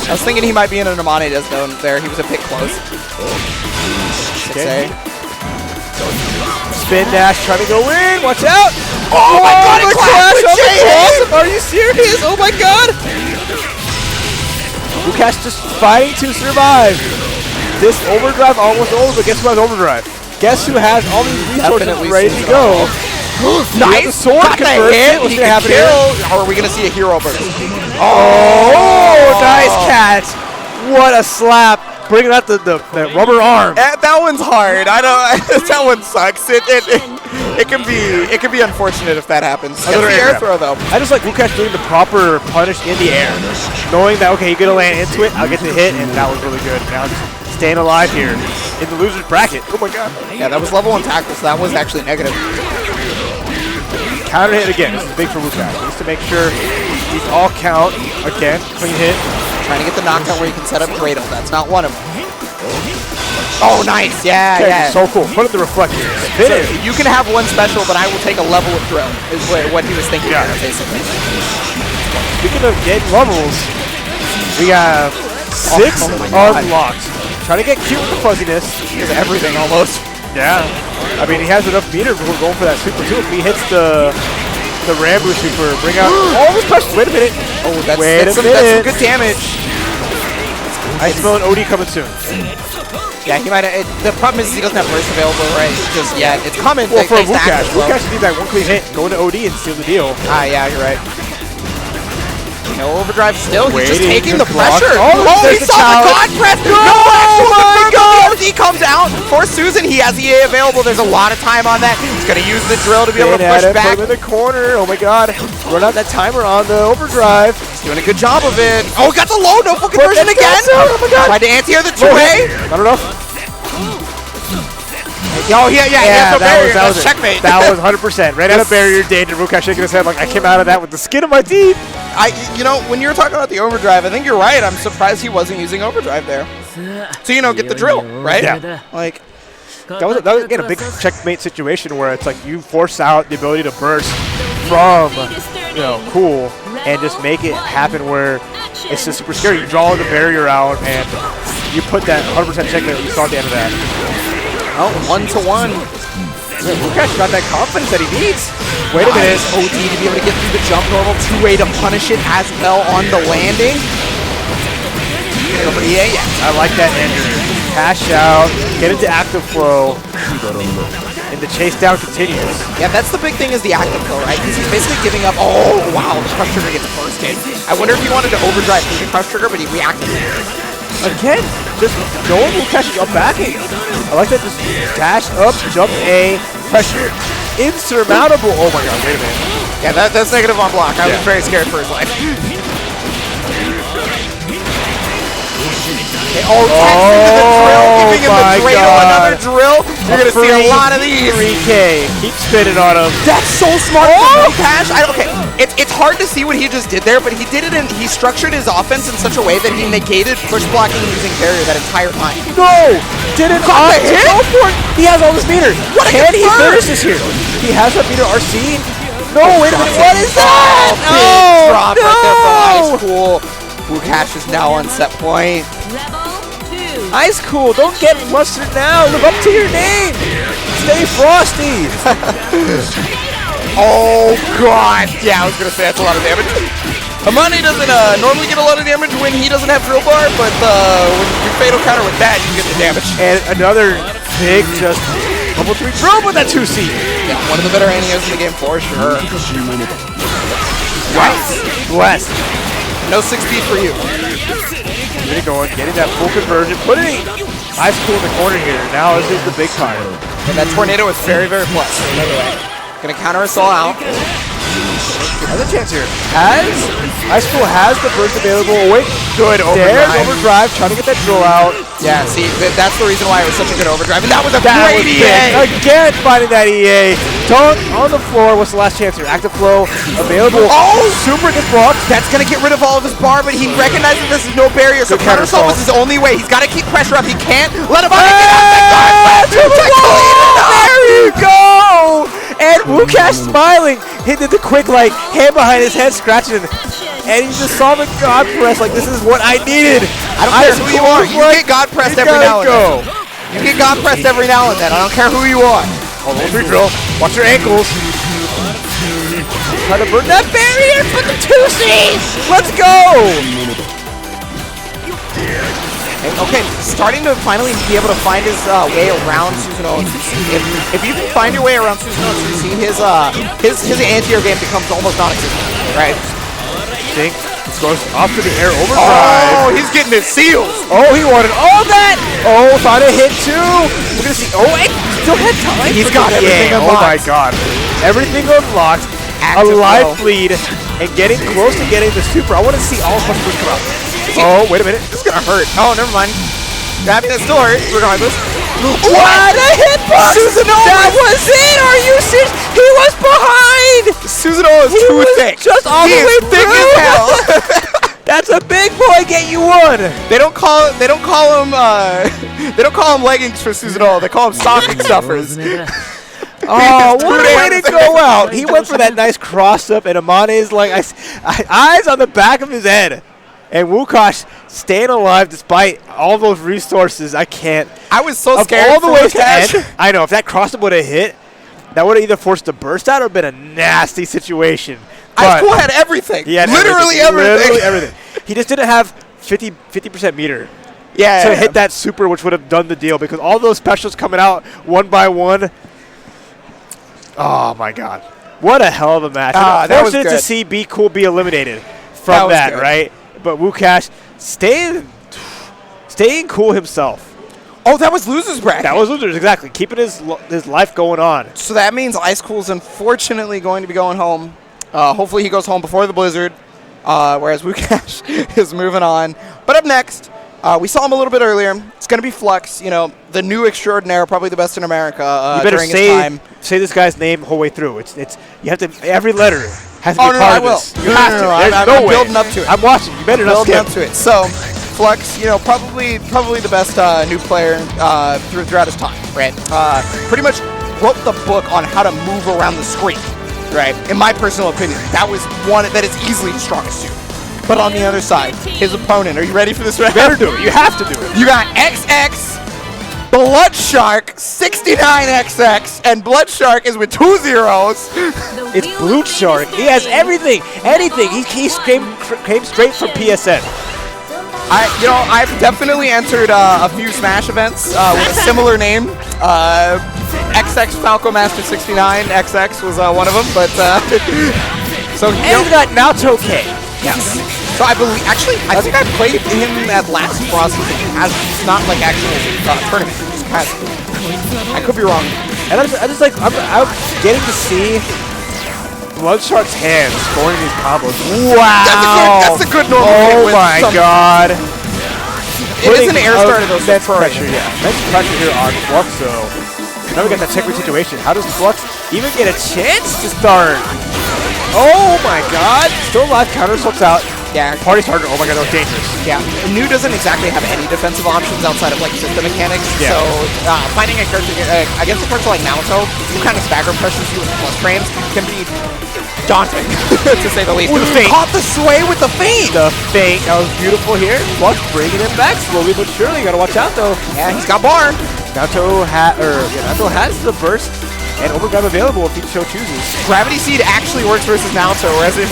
I was thinking he might be in an Amane dead zone there. He was a bit close. Okay. Spin dash, trying to go in. Watch out. Oh my god, the it clashed with JA! awesome. Are you serious? Oh my god. Lukash just fighting to survive. This overdrive almost over, but guess who has overdrive? Guess who has all these resources ready to go? Nice! The sword got the hit! What's He going to can happen here? kill! Or are we going to see a hero burst? Oh, nice catch! What a slap! Bringing out the rubber arm. That one's hard. I don't. That one sucks. It can be unfortunate if that happens. Another the air throw though. I just like Lukash doing the proper punish in the air, knowing that okay, you're gonna land into it. I'll get the hit, and that was really good. Now just staying alive here in the loser's bracket. Oh my god! Yeah, that was level 1 tackle, so that was actually negative. Counter hit again. This is big for Lukash. He needs to make sure these all count again. Clean hit. Trying to get the knockdown where you can set up Dreidel. That's not one of them. Oh, nice. Yeah, okay, yeah. So cool. Put it the reflector. So you can have one special, but I will take a level of drill, is what he was thinking there, basically. Speaking of getting levels, we have 6 unlocks. Trying to get cute with the fuzziness. He has everything almost. Yeah. I mean, he has enough meter before going for that super too. If he hits the Rambo super, bring out all his pressure. Wait a minute. Oh, that's some good damage. I smell an OD coming soon. Yeah, he might. The problem is he doesn't have burst available right just yet. It's coming. Well, for Lukash, Lukash needs that one clean hit, go into OD and seal the deal. Ah, yeah, you're right. No overdrive still. He's just Waiting taking the block. pressure. Oh, He saw the God press. No, my God. He comes out for Susan. He has EA available. There's a lot of time on that. He's going to use the drill to be able to push back. Put him in the corner. Oh my God. Run out that timer on the overdrive. He's doing a good job of it. Oh, got the low. No full conversion again. Oh my God. Tried to anti-air the 2A. Not enough. Oh, yeah, that was checkmate. That was 100%. Ran out of barrier, dated Lukash shaking his head like I came out of that with the skin of my teeth. You know, when you were talking about the overdrive, I think you're right. I'm surprised he wasn't using overdrive there. So, get the drill, right? Yeah. Like, that was again a big checkmate situation where it's like you force out the ability to burst from, cool, and just make it happen where it's just super scary. You draw the barrier out and you put that 100% checkmate that you saw at the end of that. Oh, 1-to-1. Lukash got that confidence that he needs. Wait a minute. OD to be able to get through the jump normal 2A to punish it as well on the landing. Yeah. I like that ender. Cash out, get into active flow, and the chase down continues. Yeah, that's the big thing is the active flow, right? Because he's basically giving up. Oh, wow, the crush trigger gets bursted. I wonder if he wanted to overdrive through the crush trigger, but he reacted. Again, just knowing Lukash is up backing. I like that, just dash up, jump A, pressure, insurmountable. Oh my God, wait a minute. Yeah, that's negative on block. I was very scared for his life. Okay, into the drill, giving him the Dreidel, another drill. You're going to see a lot of these. 3K, keep spinning on him. That's so smart for Lukash. Okay, it's hard to see what he just did there, but he did it he structured his offense in such a way that he negated push blocking using barrier that entire time. No! Didn't go for it. He has all this meter. Can he finish this here? He has that meter RC. No, wait a minute. What is that? Big drop right there for Ice Cool. Lukash is now on set point. Ice Cool, don't get mustard now. Live up to your name. Stay frosty. Oh, God. Yeah, I was going to say that's a lot of damage. Amane doesn't normally get a lot of damage when he doesn't have drill bar, but when you fatal counter with that, you get the damage. And another big just level 3 drill with that 2C. Yeah, one of the better ANIOs in the game for sure. Bless. No 6B for you. Get it going, getting that full conversion, putting Ice Cool in the corner here. Now this is the big part. And that tornado is very, very plus, by the way. Gonna counter us all out. Has a chance here. Ice Cool has the burst available. Oh, wait. Good There's overdrive. overdrive, trying to get that drill out. Yeah, see, that's the reason why it was such a good overdrive. And that was a great EA. Again, finding that EA. Dunk on the floor. What's the last chance here? Active flow available. Oh! Super gets blocked. That's going to get rid of all of his bar, but he recognizes this is no barrier, so counter assault was his only way. He's got to keep pressure up. He can't let him To the wall! There you go! And Wukash smiling. He did the quick, like, hand behind his head, scratching. And he just saw the God press, like, this is what I needed. I don't care who you are. You get God pressed every now and then. You get God pressed every now and then. I don't care who you are. Hold on, free drill. Watch your ankles. Try to burn that barrier for the 2Cs. Let's go. Okay, starting to finally be able to find his way around Susanoo and 2C. If you can find your way around Susanoo and 2C, his anti-air game becomes almost non-existent, right? Dink goes off to the air overdrive. Oh, he's getting his seals. Oh, he wanted all that. Oh, thought a hit too. We're gonna see. Oh, wait, still had time. He's got everything unlocked. Oh my God, everything unlocked. Active a live flow. bleed and getting close to getting the super. I want to see all of us come out. Oh, wait a minute. This is gonna hurt. Oh, never mind. I mean, that still hurt, regardless. What a hitbox! Susanoo! That was it! Are you serious? He was behind! Susanoo is too thick. Just all He the way is thick through. as hell. That's a big boy. Get you one. They don't call him leggings for Susanoo. They call him stocking stuffers. Oh, what a way to go out! He went for that nice cross up, and Amane's like eyes on the back of his head. And Wukash staying alive despite all those resources. I can't. I was so scared all the way to Wukash. end. I know if that cross up would have hit, that would have either forced a burst out or been a nasty situation. Ice Cool had everything. He had literally everything. Literally everything. He just didn't have 50% meter Yeah. to hit that super, which would have done the deal because all those specials coming out one by one. Oh my God! What a hell of a match! That was Fortunate good. to see Be Cool be eliminated from that, right? But Wukash staying cool himself. Oh, that was losers bracket. That was losers, exactly. Keeping his life going on. So that means Ice Cool's unfortunately going to be going home. Hopefully he goes home before the blizzard, whereas Wukash is moving on. But up next, we saw him a little bit earlier. It's going to be Flux, the new extraordinaire, probably the best in America You better during his time. say this guy's name the whole way through. It's you have to every letter has to Oh, be no, part I of will. this. You have to. There's I'm no way. building up to it. I'm watching. You better not Building skip. up to it. So, Flux, probably the best new player throughout his time, right? Pretty much wrote the book on how to move around the screen, right? In my personal opinion, that was one that is easily his strongest suit. But on the other side, his opponent. Are you ready for this round? You better do it. You have to do it. You got XX, Blood Shark, 69XX, and Blood Shark is with 2 zeros. It's Blue Shark. He has everything, anything. He came straight from PSN. I've definitely entered a few Smash events with a similar name. XX Falco Master 69 XX was one of them, but so And he's got Naoto K. yes. So I believe I think I played him at last Frosty as not like actual tournament. Just has. I could be wrong. And I'm getting to see Blood Shark's hands scoring these combos. Wow. That's a good normal hit Oh with my some- God. It is an air start of those immense pressure. pressure, yeah. Immense pressure here on Flux, so now we got that checkmate situation. How does Flux even get a chance to start? Oh my God. Still alive, counter slips out. Yeah. Party starter. Oh my God, that was dangerous. Yeah, New doesn't exactly have any defensive options outside of like system mechanics. Yeah. So finding a character against a character like Naoto, who kind of stagger pressures you with plus frames, can be daunting to say the least. Ooh, the feint. Caught the sway with the feint. The feint. That was beautiful here. Flux bringing him back slowly but surely. You gotta watch out though. Yeah, he's got bar. Naoto has the burst and overdrive available if he so chooses. Gravity Seed actually works versus Naoto, whereas it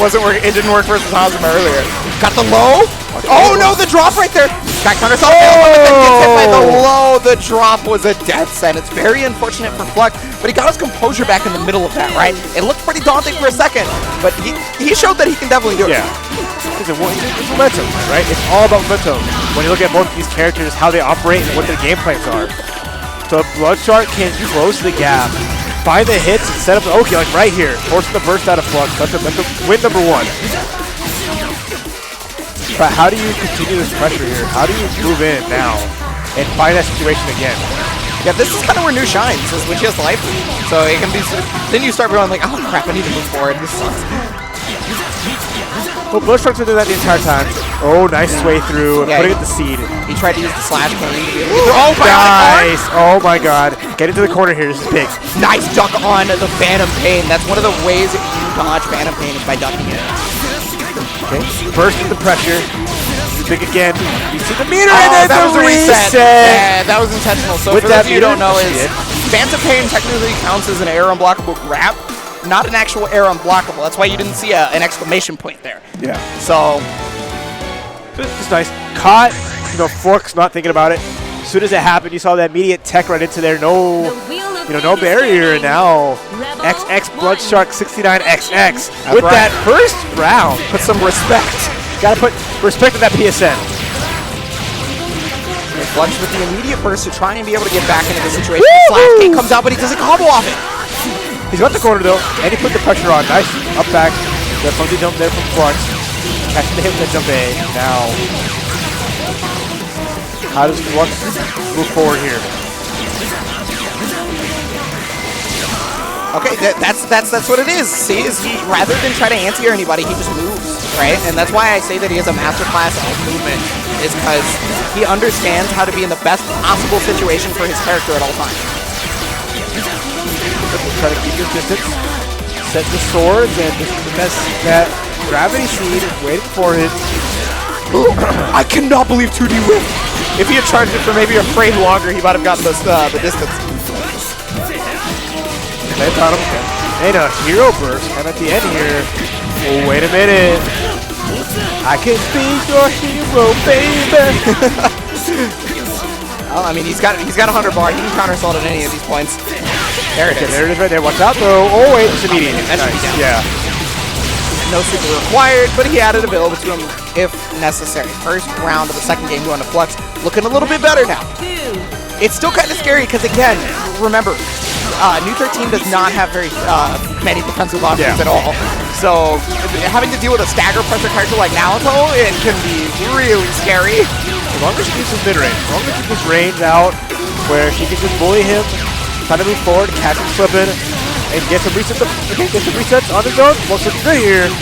didn't work versus Hazama earlier. Got the low. Oh no, the drop right there. Got counter assault. Gets hit by the low. The drop was a death sentence. Very unfortunate for Flux, but he got his composure back in the middle of that, right? It looked pretty daunting for a second, but he showed that he can definitely do it. Yeah. It's momentum, right? It's all about momentum. When you look at both these characters, how they operate and what their game plans are. So BlazBlue can close the gap, find the hits, and set up. Okay, like right here, forcing the burst out of Flux. That's win number 1. But how do you continue this pressure here? How do you move in now and find that situation again? Yeah, this is kind of where New shines, is when she has life. So it can be. Then you start going like, oh crap, I need to move forward. This sucks. Well, BlazBlue's been doing that the entire time. Oh, nice sway through, putting it the seed. He tried to use the slash cannon. Oh, nice! Oh my god. Get into the corner here. This is big. Nice duck on the Phantom Pain. That's one of the ways that you dodge Phantom Pain is by ducking it. Okay, burst with the pressure. Big again. You see the meter, and then that was the a reset. Yeah, that was intentional. So with for that those of you who don't know, is Phantom Pain technically counts as an air unblockable grab, not an actual air unblockable. That's why you didn't see an exclamation point there. Yeah. So it's nice. Caught. Flux not thinking about it. As soon as it happened, you saw that immediate tech right into there. No, no barrier. And now XX BlazBlue XIX with right. That first round. Put some respect. Got to put respect to that PSN. Flux with the immediate burst to try and be able to get back into the situation. Slash King comes out, but he doesn't combo off it. He's got the corner though, and he put the pressure on. Nice up back. The funky jump there from Flux. Catching the hit with the jump A. Now, how does Flux move forward here? Okay, that's what it is. See, is he rather than try to anti-air anybody, he just moves, right? And that's why I say that he has a masterclass of movement, is because he understands how to be in the best possible situation for his character at all times. Try to keep his distance, set the swords, and just that gravity seed is waiting for him. I cannot believe 2D whip. If he had charged it for maybe a frame longer, he might have gotten the distance. They thought him. And a hero burst. And at the end here, oh, wait a minute. I can be your hero, baby. Well, I mean, he's got 100 bar. He can counter assault at any of these points. There it is. There it is right there. Watch out though. Oh wait, it's immediate. That should be down. Yeah. No super required, but he added available to him if necessary. First round of the second game going to Flux. Looking a little bit better now. It's still kind of scary because, again, remember, New 13 does not have very many defensive options at all. So having to deal with a stagger pressure character like Naruto, it can be really scary. As long as she keeps his mid-range, as long as she keeps range out where she can just bully him, try to move forward, catch him slipping, and get some resets. Okay, get some resets on his own. Looks looking good here.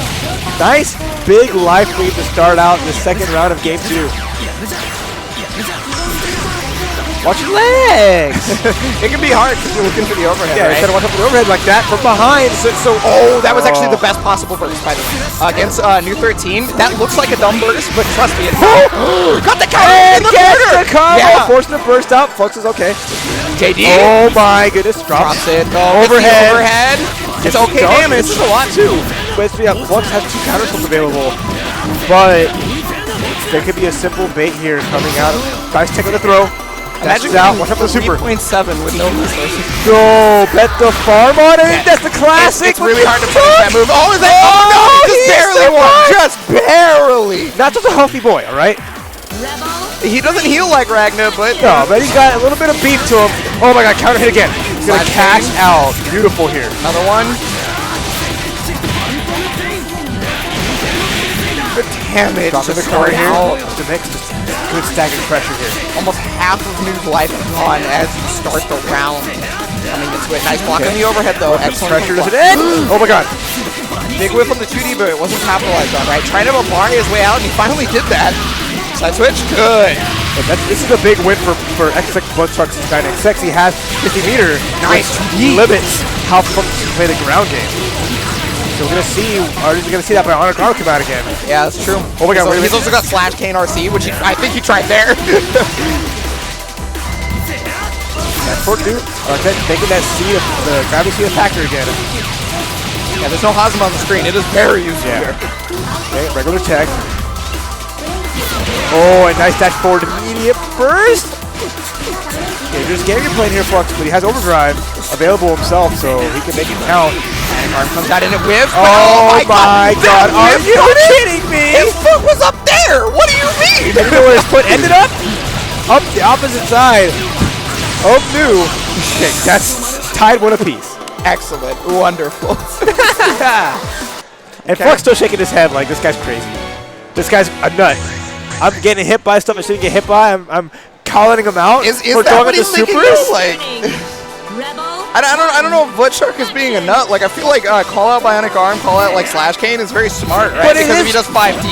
Nice big life lead to start out the second round of game 2. Watch your legs! It can be hard because you're looking for the overhead. Yeah, right? you gotta watch out for the overhead like that from behind. Oh, that was actually the best possible burst, by the way. Against New 13, that looks like a dumb burst, but trust me, got the counter in the corner! Forcing the burst out. Flux is okay. JD. Oh my goodness, drops it. Overhead. It's okay damage. This is a lot too. But Flux has 2 counter spells available. But there could be a simple bait here coming out. Nice take on the throw. Imagine out. Watch out for the super. 3.7 with no resources. Go, bet the farm on it. That's the classic. It's really hard to punish that move. Oh, is that? Oh no, he just barely won. Just barely. Not just a healthy boy, all right? He doesn't heal like Ragnar, but no, but he's got a little bit of beef to him. Oh my God, counter hit again. He's gonna cash out. Beautiful here. Another one. The damage. Dropping the corner here. The next good staggered pressure here. Almost half of New's life gone as you start the round. Coming into it. Nice block on the overhead though. Excellent pressure. Does it end? Oh my God. Big whip on the 2D, but it wasn't capitalized on, right? Trying to bar his way out, and he finally did that. Side switch, good. This is a big win for XX BlazBlue XX. He has 50 meter. Nice. Limits how Flux can play the ground game. So we're gonna see that by Honor Guard come out again. Yeah, that's true. Oh my God! So he's also got slash K and RC, which I think he tried there. That's for dude. Taking that seed of the gravity seed factor again. Yeah, there's no Hazama on the screen. It is very useful here. Okay, regular tech. Oh, a nice dash forward immediate burst. Okay, there's game you're playing here, Flux, but he has overdrive available himself, so he can make it count. And Arm comes out in a whiff. Oh my God! Are you kidding me? His foot was up there. What do you mean? You know where his foot ended up? Up the opposite side. of new. Okay, that's tied one apiece. Excellent. Wonderful. And Flux still shaking his head like this guy's crazy. This guy's a nut. I'm getting hit by stuff I shouldn't get hit by. I'm calling him out Is for that going what into he's thinking? supers. Like, I don't know if Bloodshark is being a nut. Like, I feel like call out Bionic Arm, call out like Slash Cane is very smart, right? But because if he does 5D.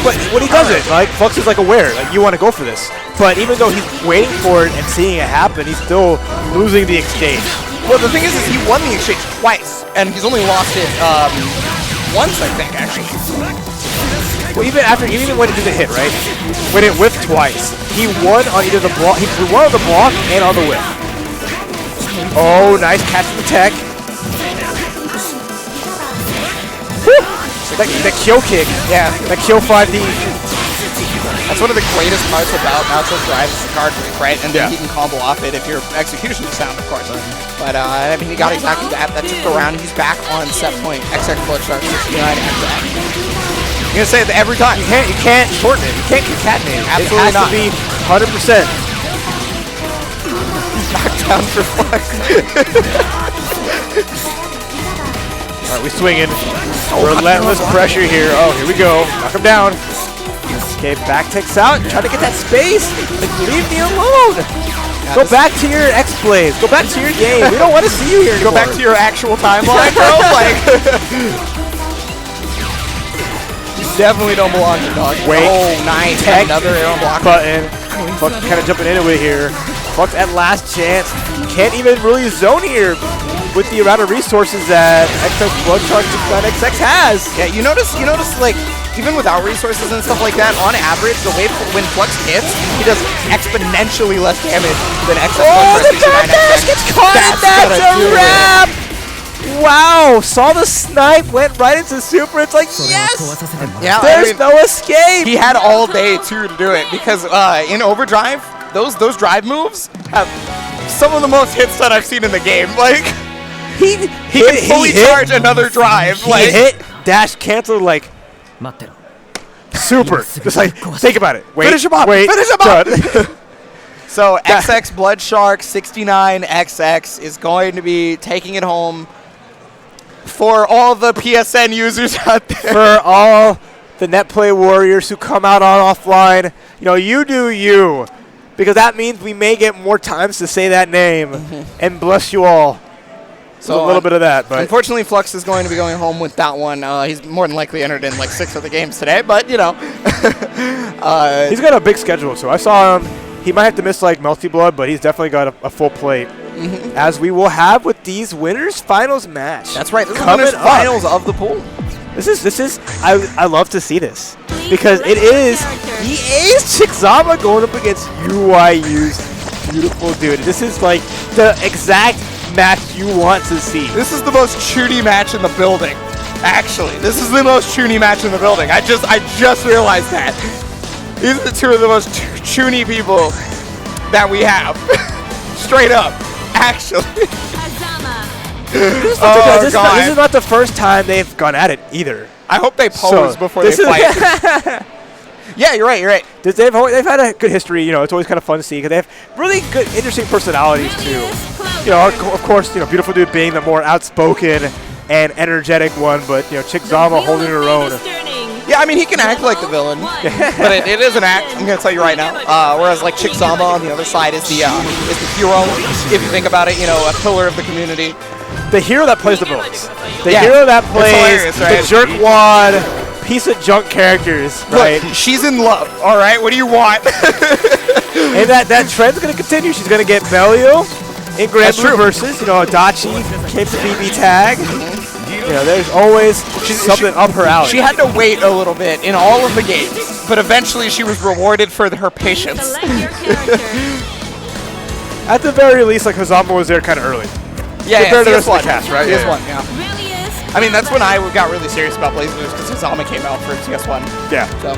But when he does it, like Flux is like aware, like you want to go for this. But even though he's waiting for it and seeing it happen, he's still losing the exchange. Well, the thing is he won the exchange twice, and he's only lost it once, I think, actually. Well, even when he did the hit, right? When it whiffed twice, he won on either the block. He won on the block and on the whiff. Oh, nice catch from the tech. That kill kick. Yeah, that kill 5D. That's one of the greatest parts about Nacho's drive is the card break, right? And then he can combo off it if your execution is sound, of course. But, I mean, he got exactly that. That took the round. He's back on set point. XX Bloodshark 69 XX. You're going to say it every time. You can't shorten it. You can't concatenate it. Absolutely it has not. to be 100%. Knockdown for Flux. All right, we swinging. Relentless pressure here. Oh, here we go. Knock him down. Okay, back ticks out. Try to get that space. Like, leave me alone. Go back to your X-Blaze. Go back to your game. We don't want to see you here anymore. Go back to your actual timeline, bro. Like, you definitely don't belong to dog. Wait. Oh, nice. Tech. Another arrow block. Button. Fuck, kind of jumping into it here. Fuck at last chance. Can't even really zone here with the amount of resources that XX Bloodshark XX has. Yeah, you notice, like, even without resources and stuff like that, on average, the way when Flux hits, he does exponentially less damage than XX Bloodshark 69 XX. Gets caught, and that's a wrap! Wow, saw the snipe, went right into super. It's like, yes! Yeah, There's no escape! He had all day, too, to do it, because in Overdrive, those drive moves have some of the most hits that I've seen in the game. Like, he can fully charge another drive. He like, hit, dash, cancel, like, super. Just like, think about it. Wait, finish him up. Wait, finish him up. So XX Bloodshark 69 XX is going to be taking it home for all the PSN users out there. For all the net play warriors who come out on offline, you know, you do you. Because that means we may get more times to say that name. And bless you all. So a little bit of that. But unfortunately, Flux is going to be going home with that one. He's more than likely entered in like 6 of the games today. But, you know. He's got a big schedule. So I saw him. He might have to miss like Melty Blood, but he's definitely got a full plate. As we will have with these winners finals match. That's right. This is winners finals of the pool. This is I love to see this because it is EA's Chickzama going up against UIU's beautiful dude. This is like the exact match you want to see. This is the most chuny match in the building. Actually, this is the most chuny match in the building. I just realized that. These are the two of the most chuny people that we have. Straight up. Actually. This is not the first time they've gone at it either. I hope they pose before they fight. Yeah, you're right. They've had a good history. You know, it's always kind of fun to see because they have really good, interesting personalities too. You know, of course, you know, beautiful dude being the more outspoken and energetic one, but you know, Chickzama holding her own. Yeah, I mean, he can act like the villain, but it is an act. I'm gonna tell you right now. Whereas like Chickzama on the other side is the hero. If you think about it, you know, a pillar of the community. The hero that plays the villains. The hero that plays right? the jerkwad, piece of junk characters, right? Look, she's in love, all right? What do you want? And that trend's going to continue. She's going to get Melio in Grand Blue versus, you know, Adachi, came to BB tag. You know, there's always something up her alley. She had to wait a little bit in all of the games, but eventually she was rewarded for her patience. At the very least, like, Hazama was there kind of early. Yeah, compared to the rest of the cast, right? CS1, yeah. I mean, that's when I got really serious about BlazBlue because Hazama came out for CS1. Yeah. So.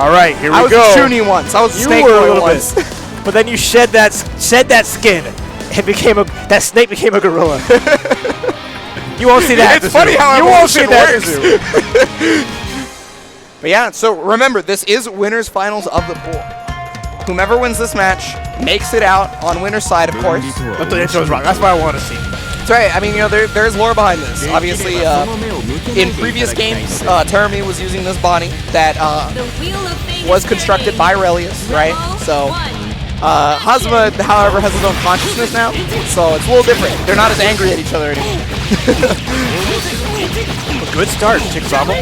All right, here we go. I was a Chuny once. I was a snake boy once. But then you shed that skin and that snake became a gorilla. You won't see that. It's funny how you won't see that. But yeah, so remember, this is winners finals of the pool. whomever wins this match makes it out on winner's side, of course. But the intro's wrong. That's what I want to see. That's right. I mean, you know, there's lore behind this. Obviously, in previous games, Terumi was using this Bonnie that was constructed by Relius, right? So, Hazuma, however, has his own consciousness now, so it's a little different. They're not as angry at each other anymore. Good start, Chixama.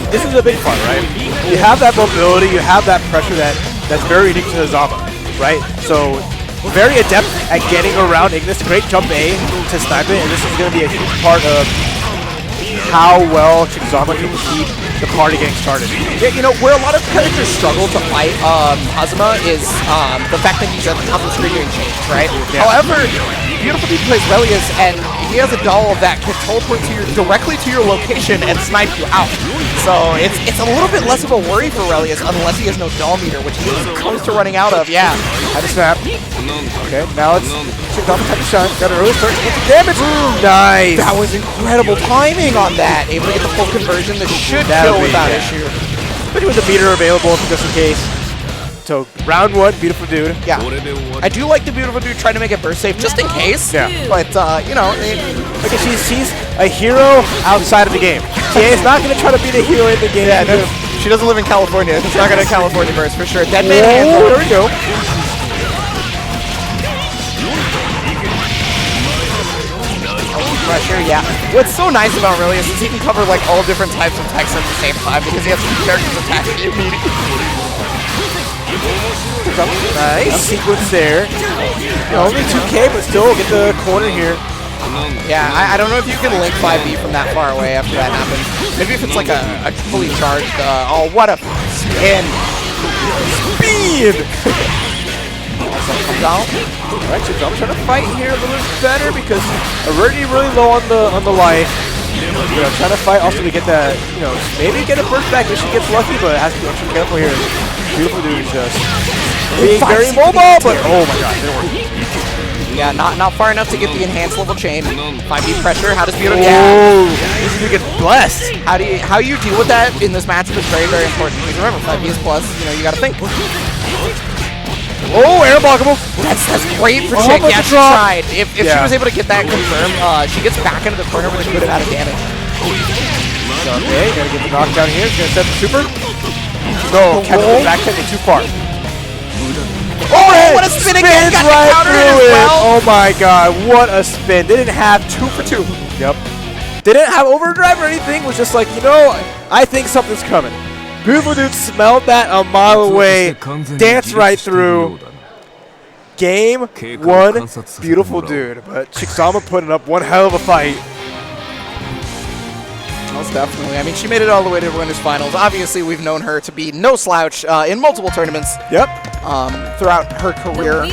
This is a big part, right? You have that mobility, you have that pressure that's very unique to Hazama, right? So, very adept at getting around Ignis. Great jump A to snipe it, and this is going to be a huge part of how well Chixama can keep the party getting started. Yeah, you know, where a lot of characters struggle to fight Hazuma is the fact that he's at the top of the screen doing change, right? Yeah. However, Beautiful Dude plays Relius, and he has a doll that can teleport directly to your location and snipe you out. So it's a little bit less of a worry for Relius unless he has no doll meter, which he's close to running out of. Yeah. Had to snap. Okay, now it's Chixama time to shine. Got an early start to get the damage. Nice. That was incredible timing on that. Able to get the full conversion. This should kill without issue. But with the meter available just in case. So round 1, Beautiful Dude. Yeah. I do like the Beautiful Dude trying to make it burst safe just in case. Yeah. But, you know. Look, she's a hero outside of the game. She is not going to try to be the hero in the game. Yeah, no, she doesn't live in California. She's not going to California burst for sure. Dead man hands. There we go. Pressure, yeah. What's so nice about Relius is he can cover like all different types of techs at the same time because he has two characters attacking immediately. Nice sequence there. Only 2K, but still get the corner here. Yeah, I don't know if you can link 5B from that far away after that happens. Maybe if it's like a fully charged. Oh, what a spin! Speed! Comes out. Alright, so I'm trying to fight here a little bit better because already really low on the life. You know, trying to fight also to get that, you know, maybe get a burst back if she gets lucky, but it has to be extra careful here. Beautiful Dude just being very mobile, but oh my god, didn't work. Yeah, not far enough to get the enhanced level chain. 5B pressure. How does Beautiful? Oh, this is gonna get blessed. How you deal with that in this matchup is very, very important. Because remember, 5B is plus. You know, you gotta think. Oh, air blockable. That's great for Chick. Yeah, she tried. If she was able to get that confirmed, she gets back into the corner with a good amount of damage. Okay, gotta get the knockdown here. She's gonna set the super. No, catch the back technique too far. Oh, what a spin again! Got right counter through it. Well. Oh my god, what a spin! They didn't have 2 for 2. Yep. They didn't have overdrive or anything. It was just like, you know, I think something's coming. Beautiful Dude smelled that a mile away. Danced right through. Game 1, Beautiful Dude. But Chixama putting up one hell of a fight. Most definitely. I mean, she made it all the way to winners finals. Obviously, we've known her to be no slouch in multiple tournaments. Yep. Throughout her career.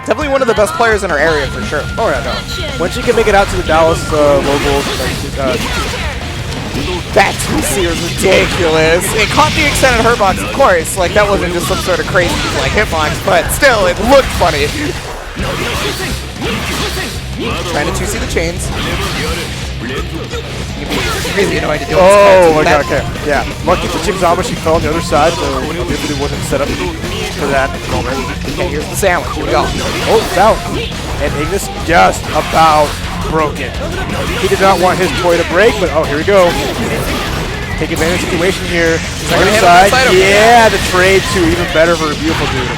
Definitely one of the best players in her area for sure. Oh yeah, no. When she can make it out to the Dallas locals, that 2C is ridiculous. It caught the extended hurt box, of course. Like, that wasn't just some sort of crazy like hitbox, but still, it looked funny. Trying to 2C the chains. Really annoying to do. Oh my god, okay. Yeah. Lucky for Chixama, she fell on the other side, so it wasn't set up for that moment. Okay, here's the sandwich. Here we go. Oh, it's out. And Ignis just about broke it. He did not want his toy to break, but oh, here we go. Take advantage of the situation here. Other side. Yeah, the trade too, even better for a Beautiful Dude.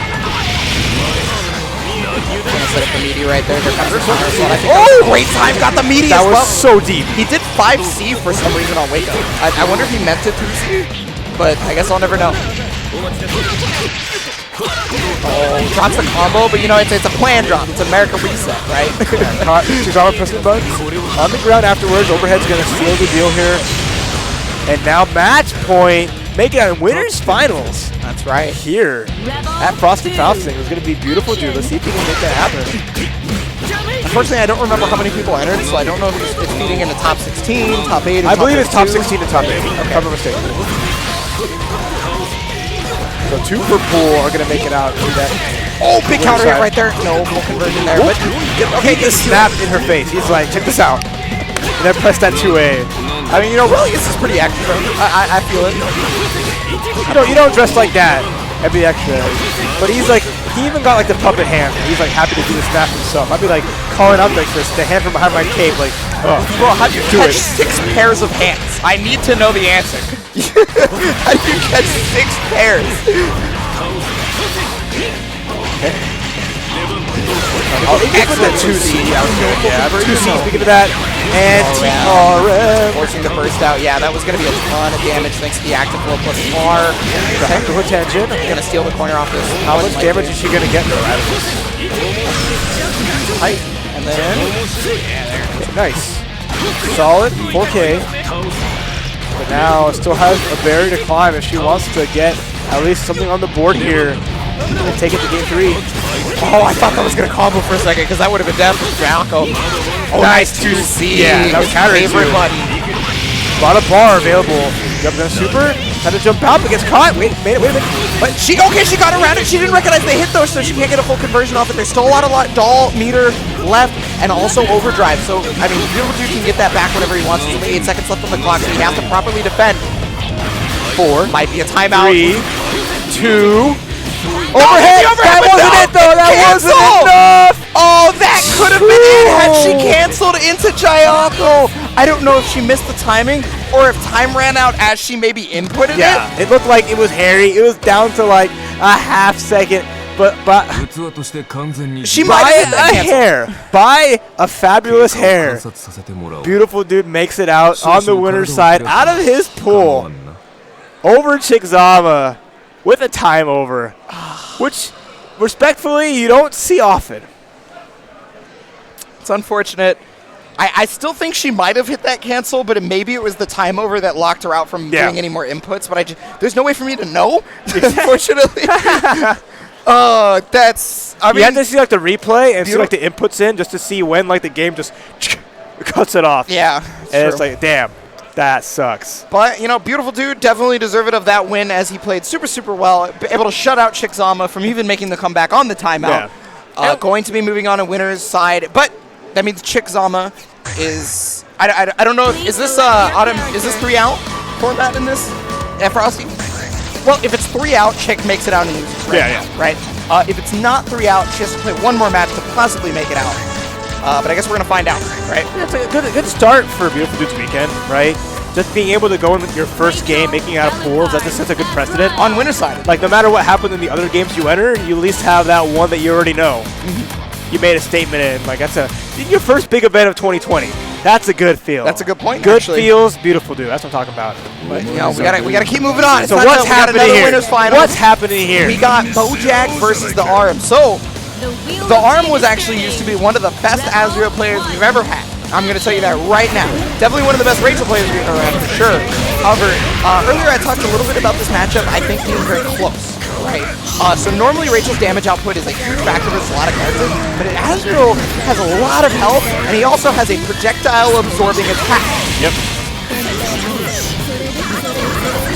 Gonna set up the meaty right there. Oh, great time! Got the meaty as well. That was so deep. He did 5C for some reason on Wake Up. I wonder if he meant to 2C, but I guess I'll never know. Oh, drops the combo, but you know, it's a plan drop. It's an American reset, right? Chixama pressing buttons. On the ground afterwards, overhead's going to seal the deal here. And now match point. Make it on winners finals. That's right. Here at Frosty Faustings. It was going to be Beautiful Dude. Let's see if he can make that happen. Unfortunately, I don't remember how many people entered, so I don't know if it's feeding in the top 16, top 8, or I believe it's top 16 and top 8, if I'm not mistaken. So 2 per pool are going to make it out to that. Oh, big counter hit right there. No full conversion there. But, okay, just snapped in her face. He's like, check this out. And then press that 2A. I mean, you know, really, this is pretty extra. I feel it. You don't dress like that every extra. But he's like, he even got like the puppet hand. He's like happy to do the smash himself. I'd be like calling out like this, the hand from behind my cape, like, oh, bro, how do you catch 6 pairs of hands? I need to know the answer. How do you catch 6 pairs? Oh, excellent 2C. Yeah, 2C, speaking of that. And TRM. Forcing the burst out. Yeah, that was going to be a ton of damage thanks to the active flow plus R. Technical attention. Going to steal the corner off this. How much damage is she going to get though out of this? Height. And then... Nice. Solid. 4K. But now still has a barrier to climb if she wants to get at least something on the board here. And take it to game 3. Oh, I thought that was going to combo for a second because that would have been death for Falco. Oh, nice 2C. Yeah, that was favorite button. A lot of bar available. Jump down super. Had to jump out but gets caught. Wait a minute. But she got around it. She didn't recognize the hit though, so she can't get a full conversion off it. There's still a lot of doll meter left and also overdrive. So, I mean, Beautiful Dude can get that back whenever he wants. There's only 8 seconds left on the clock, so he has to properly defend. 4. Might be a timeout. 3. 2. Overhead! That wasn't it though! That wasn't enough! Oh, that could have been it had she canceled into Jayako! I don't know if she missed the timing or if time ran out as she maybe inputted it. Yeah, it looked like it was hairy. It was down to like a half second. But she might have by a hair. By a fabulous hair. Beautiful Dude makes it out on the winner's side out of his pool. Over Chikzama. With a time over, which, respectfully, you don't see often. It's unfortunate. I still think she might have hit that cancel, but maybe it was the time over that locked her out from doing any more inputs. But there's no way for me to know, unfortunately. That's. I mean, you have to see like the replay and see like the inputs in just to see when like the game just cuts it off. Yeah, and it's like, damn. That sucks. But, you know, Beautiful Dude definitely deserved of that win as he played super, super well, able to shut out Chikzama from even making the comeback on the timeout. Yeah. Going to be moving on a winner's side, but that means Chikzama is... I don't know, is this Autumn? Is this 3 out format in this? Frosty? Well, if it's 3 out, Chick makes it out and loses. Right? Right? If it's not 3 out, she has to play 1 more match to possibly make it out. But I guess we're going to find out, right? Yeah, it's a good start for Beautiful Dude's weekend, right? Just being able to go in your first game, making out of pools, that just sets a good precedent. On winner's side. Like, no matter what happened in the other games you enter, you at least have that one that you already know. You made a statement in. Like, that's your first big event of 2020. That's a good feel. That's a good point, Good feels, Beautiful Dude. That's what I'm talking about. But, you know, we gotta keep moving on. So what's happening here? What's happening here? We got Bojack versus the Arm. So, the Arm was actually used to be one of the best Azrael players we've ever had. I'm going to tell you that right now. Definitely one of the best Rachel players we've ever had, for sure. However, earlier I talked a little bit about this matchup, I think being very close, right? So normally Rachel's damage output is a huge factor versus a lot of characters, but Azrael has a lot of health, and he also has a projectile-absorbing attack. Yep.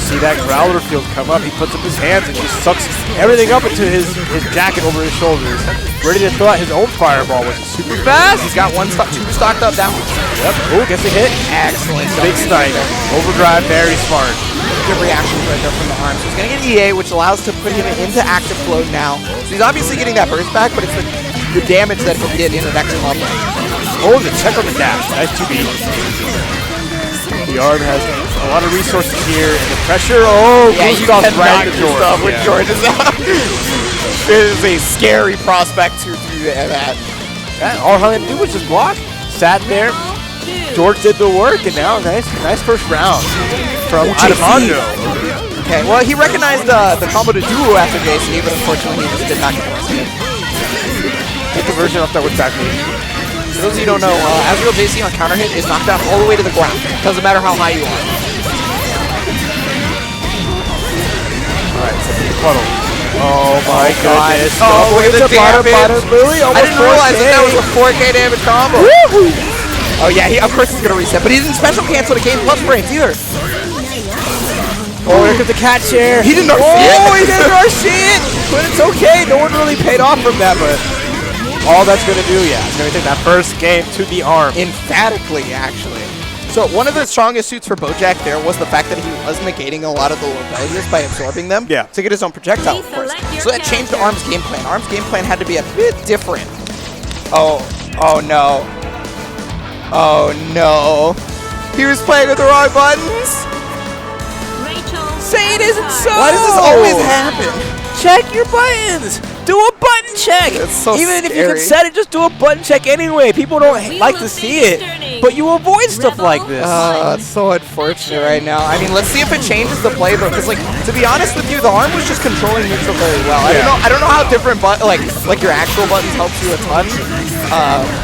See that Growler field come up, he puts up his hands and just sucks everything up into his jacket over his shoulders. Ready to throw out his own fireball, which is super fast. He's got 2 stocked up down. Yep. Oh, gets a hit. Excellent. Big snipe. Overdrive, very smart. Good reactions right there from the Arm. So he's going to get EA, which allows to put him into active flow now. So he's obviously getting that burst back, but it's the damage that he did in the next level. Oh, the check on the dash. Nice 2B. The Arm has a lot of resources here, and the pressure. Oh, yeah, you cannot right do stuff with George. It is a scary prospect to do that. All he had to do was just block. Sat there. George did the work, and now nice first round from Armando. Okay, well, he recognized the combo to duo after JC, but unfortunately he just did not get the Get the version off that with back knee. For those of you who don't know, Azrael JC on counter hit is knocked down all the way to the ground. Doesn't matter how high you are. Alright, so the puddle. Oh my goodness. Oh, look at the damage. I didn't realize that was a 4K damage combo. Oh yeah, of course he's going to reset, but he didn't special cancel to gain plus frames either. Oh, here comes the cat chair. He didn't see it. Oh, he didn't see it. But it's okay. No one really paid off from that, but all that's going to do, it's going to take that first game to the Arm. Emphatically, actually. So one of the strongest suits for Bojack there was the fact that he was negating a lot of the low values by absorbing them to get his own projectile, of course. So that changed Arm's game plan. Arm's game plan had to be a bit different. Oh no. Oh no. He was playing with the wrong buttons. Say it isn't so. Why does this always happen? Check your buttons. Do a button check. That's so Even if scary. you can set it, just do a button check anyway. People don't like to see it, but you avoid stuff like this. It's so unfortunate right now. I mean, let's see if it changes the play though, because like to be honest with you, the Arm was just controlling neutral very well. I don't know how different like your actual buttons helps you a ton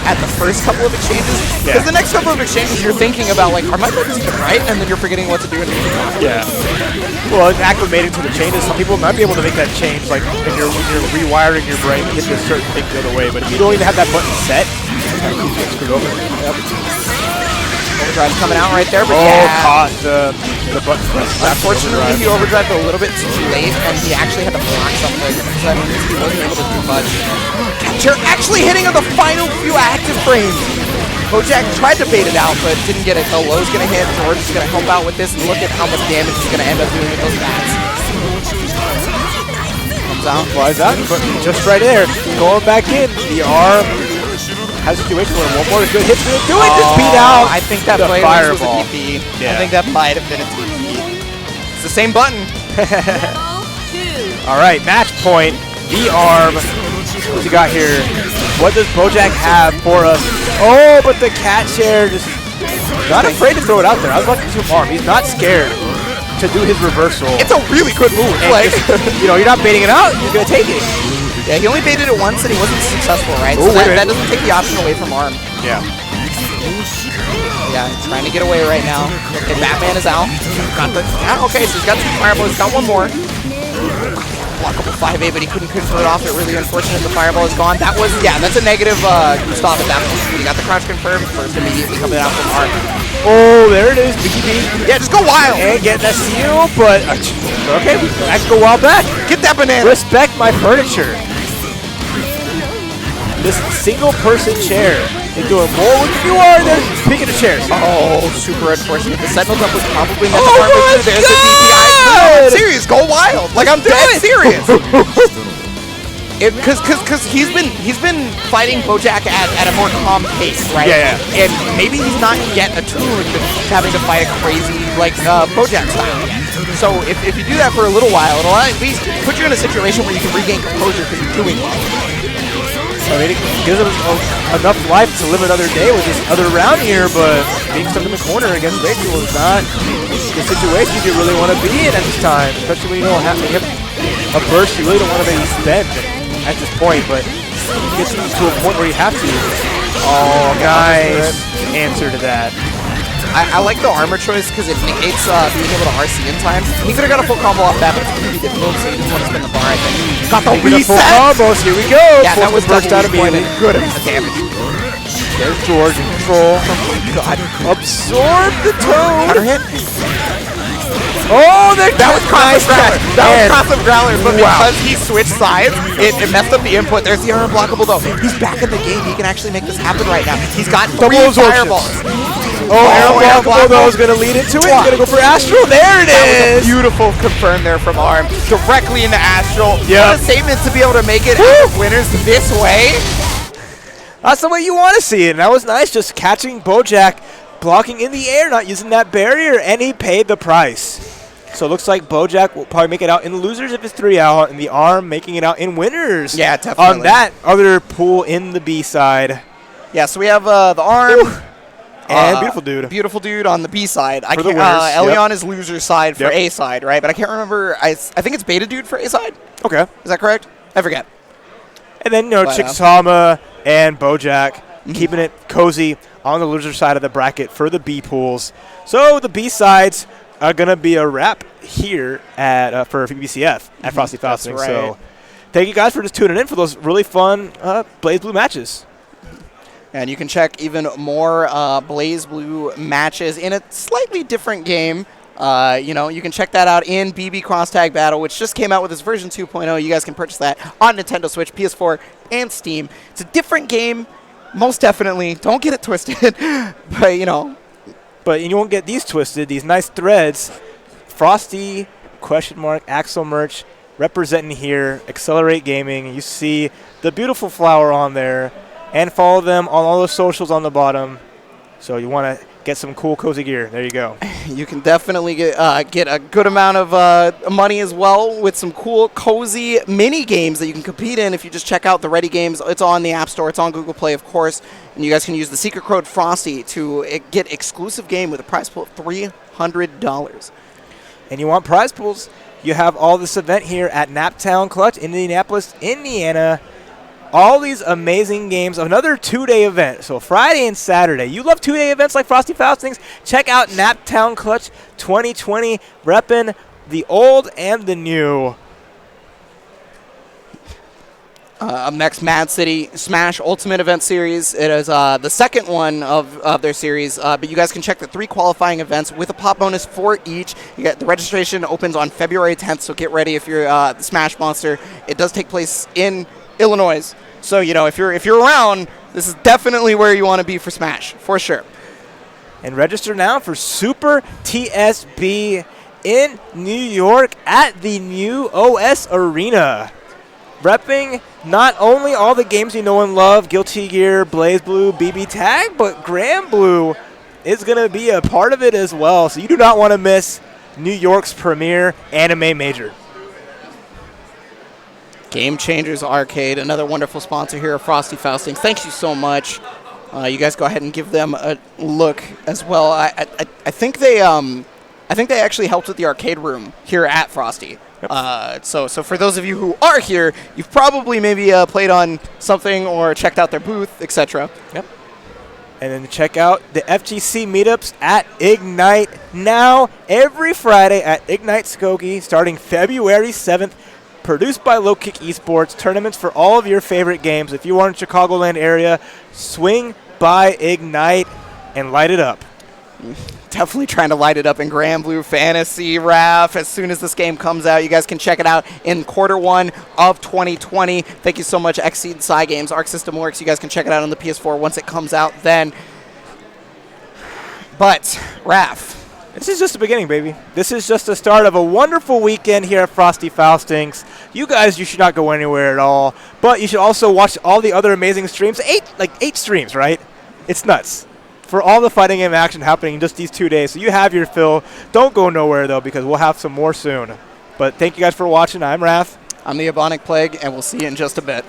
at the first couple of exchanges, because the next couple of exchanges you're thinking about like, are my buttons even right, and then you're forgetting what to do in neutral. Yeah. Well, acclimating to the changes, some people might be able to make that change, like when you're rewiring your brain to get to a certain thing the other way. But if you don't even have that button set, you kind of get screwed over. Yep. Overdrive's coming out right there, but caught the button press. Unfortunately, he overdrived a little bit too late, and he actually had to block something, so that means he wasn't able to do much. Catcher actually hitting on the final few active frames. Bojack tried to bait it out, but didn't get it. The low's going to hit. George is going to help out with this, and look at how much damage he's going to end up doing with those bats. Comes out. Flies out, but just right there. Going back in. The Arm has a situation where one more good hit's going to do it. Just beat out. I think that play was a DP. I think that might have been a DP. It's the same button. All right, match point. The Arm. What you got here? What does Bojack have for us? Oh, but the cat chair just not afraid to throw it out there. I was about to do Arm. He's not scared to do his reversal. It's a really good move. Like, you're not baiting it out. You're gonna take it. Yeah, he only baited it once and he wasn't successful, right? Ooh, so that doesn't take the option away from Arm. Yeah. Yeah, he's trying to get away right now. Okay, Batman is out. Okay, so he's got 2 fireballs. He's got 1 more. Blockable 5A, but he couldn't convert off it. Really unfortunate the fireball is gone. That was, that's a negative stop at that point. You got the crouch confirmed. First immediately coming out from Arm. Oh, there it is. BB. Yeah, just go wild. And get that seal, but okay, I can go wild back. Get that banana. Respect my furniture. This single-person chair is doing more with you are than picking the chairs. Oh, super unfortunate. The Sentinel Jump was probably meant to farm with you. There's the DPI. No, I'm serious. Go wild. Like, I'm dead serious. Because he's been fighting Bojack at a more calm pace, right? Yeah. And maybe he's not yet attuned to having to fight a crazy, like, Bojack style yet. So if you do that for a little while, it'll at least put you in a situation where you can regain composure because you're doing well. I mean, it gives him enough life to live another day with this other round here, but being stuck in the corner against Rachel is not the situation you really want to be in at this time, especially when you don't have a burst you really don't want to maybe spend at this point, but it gets to a point where you have to. Oh, nice answer to that. I like the armor choice because it negates being able to RC in time. He could have got a full combo off that, but it's really difficult, so he didn't want to spend the bar, I think. Got the reset! Full combos, here we go! Yeah, that was burst out immediately. Good amount of damage. There's George in control. Oh my god. Absorb the Toad! Counter hit. Oh, that was Cross of Growler. That was Cross of Growler, but wow. because he switched sides, it messed up the input. There's the unblockable though. He's back in the game. He can actually make this happen right now. He's got 3 fireballs. Oh, unblockable though is going to lead into it. He's going to go for Astral. There it is. That was a beautiful confirm there from Arm. Directly into Astral. Yeah. What a statement to be able to make it out of winners this way. That's the way you want to see it. And that was nice, just catching Bojack, blocking in the air, not using that barrier, and he paid the price. So it looks like Bojack will probably make it out in losers if it's 3 out, and the Arm making it out in winners. Yeah, definitely. On that other pool in the B side. Yeah, so we have the Arm. And Beautiful Dude. Beautiful Dude on the B side. For the winners. Elion is loser side for A side, right? But I can't remember. I think it's Beta Dude for A side. Okay. Is that correct? I forget. And then, Chikasama and Bojack keeping it cozy on the loser side of the bracket for the B pools. So the B sides are going to be a wrap here at for BBCF at Frosty Faustings. Right. So thank you guys for just tuning in for those really fun BlazBlue matches. And you can check even more BlazBlue matches in a slightly different game. You can check that out in BB Cross Tag Battle, which just came out with its version 2.0. You guys can purchase that on Nintendo Switch, PS4, and Steam. It's a different game, most definitely. Don't get it twisted. But, But you won't get these twisted, these nice threads. Frosty, Axel merch, representing here, Accelerate Gaming. You see the beautiful flower on there. And follow them on all the socials on the bottom. So you want to get some cool, cozy gear. There you go. You can definitely get a good amount of money as well with some cool, cozy mini games that you can compete in if you just check out the Ready Games. It's on the App Store. It's on Google Play, of course. And you guys can use the secret code Frosty to get exclusive game with a prize pool of $300. And you want prize pools? You have all this event here at Naptown Clutch, Indianapolis, Indiana. All these amazing games. Another 2-day event. So Friday and Saturday. You love 2-day events like Frosty Faustings? Check out Naptown Clutch 2020. Repping the old and the new. Up next, Mad City Smash Ultimate Event Series. It is the second one of their series, but you guys can check the 3 qualifying events with a pop bonus for each. You get the registration opens on February 10th, so get ready if you're the Smash Monster. It does take place in Illinois, so if you're around, this is definitely where you want to be for Smash, for sure. And register now for Super TSB in New York at the new OS Arena. Repping not only all the games you know and love, Guilty Gear, BlazBlue, BB Tag, but GrandBlue is going to be a part of it as well. So you do not want to miss New York's premier anime major. Game Changers Arcade, another wonderful sponsor here of Frosty Faustings. Thank you so much. You guys go ahead and give them a look as well. I think they actually helped with the arcade room here at Frosty. Yep. So for those of you who are here, you've probably maybe played on something or checked out their booth, etc. Yep. And then check out the FGC meetups at Ignite now every Friday at Ignite Skokie starting February 7th. Produced by Low Kick Esports, tournaments for all of your favorite games. If you are in the Chicagoland area, swing by Ignite and light it up. Definitely trying to light it up in GrandBlue Fantasy, Raph. As soon as this game comes out, you guys can check it out in Q1 of 2020. Thank you so much, Xseed and Psy Games, Arc System Works. You guys can check it out on the PS4 once it comes out then. But, Raph, this is just the beginning, baby. This is just the start of a wonderful weekend here at Frosty Faustings. You guys, you should not go anywhere at all. But you should also watch all the other amazing streams. 8 streams, right? It's nuts. For all the fighting game action happening in just these 2 days. So you have your fill. Don't go nowhere, though, because we'll have some more soon. But thank you guys for watching. I'm Raph. I'm the Ebonic Plague, and we'll see you in just a bit.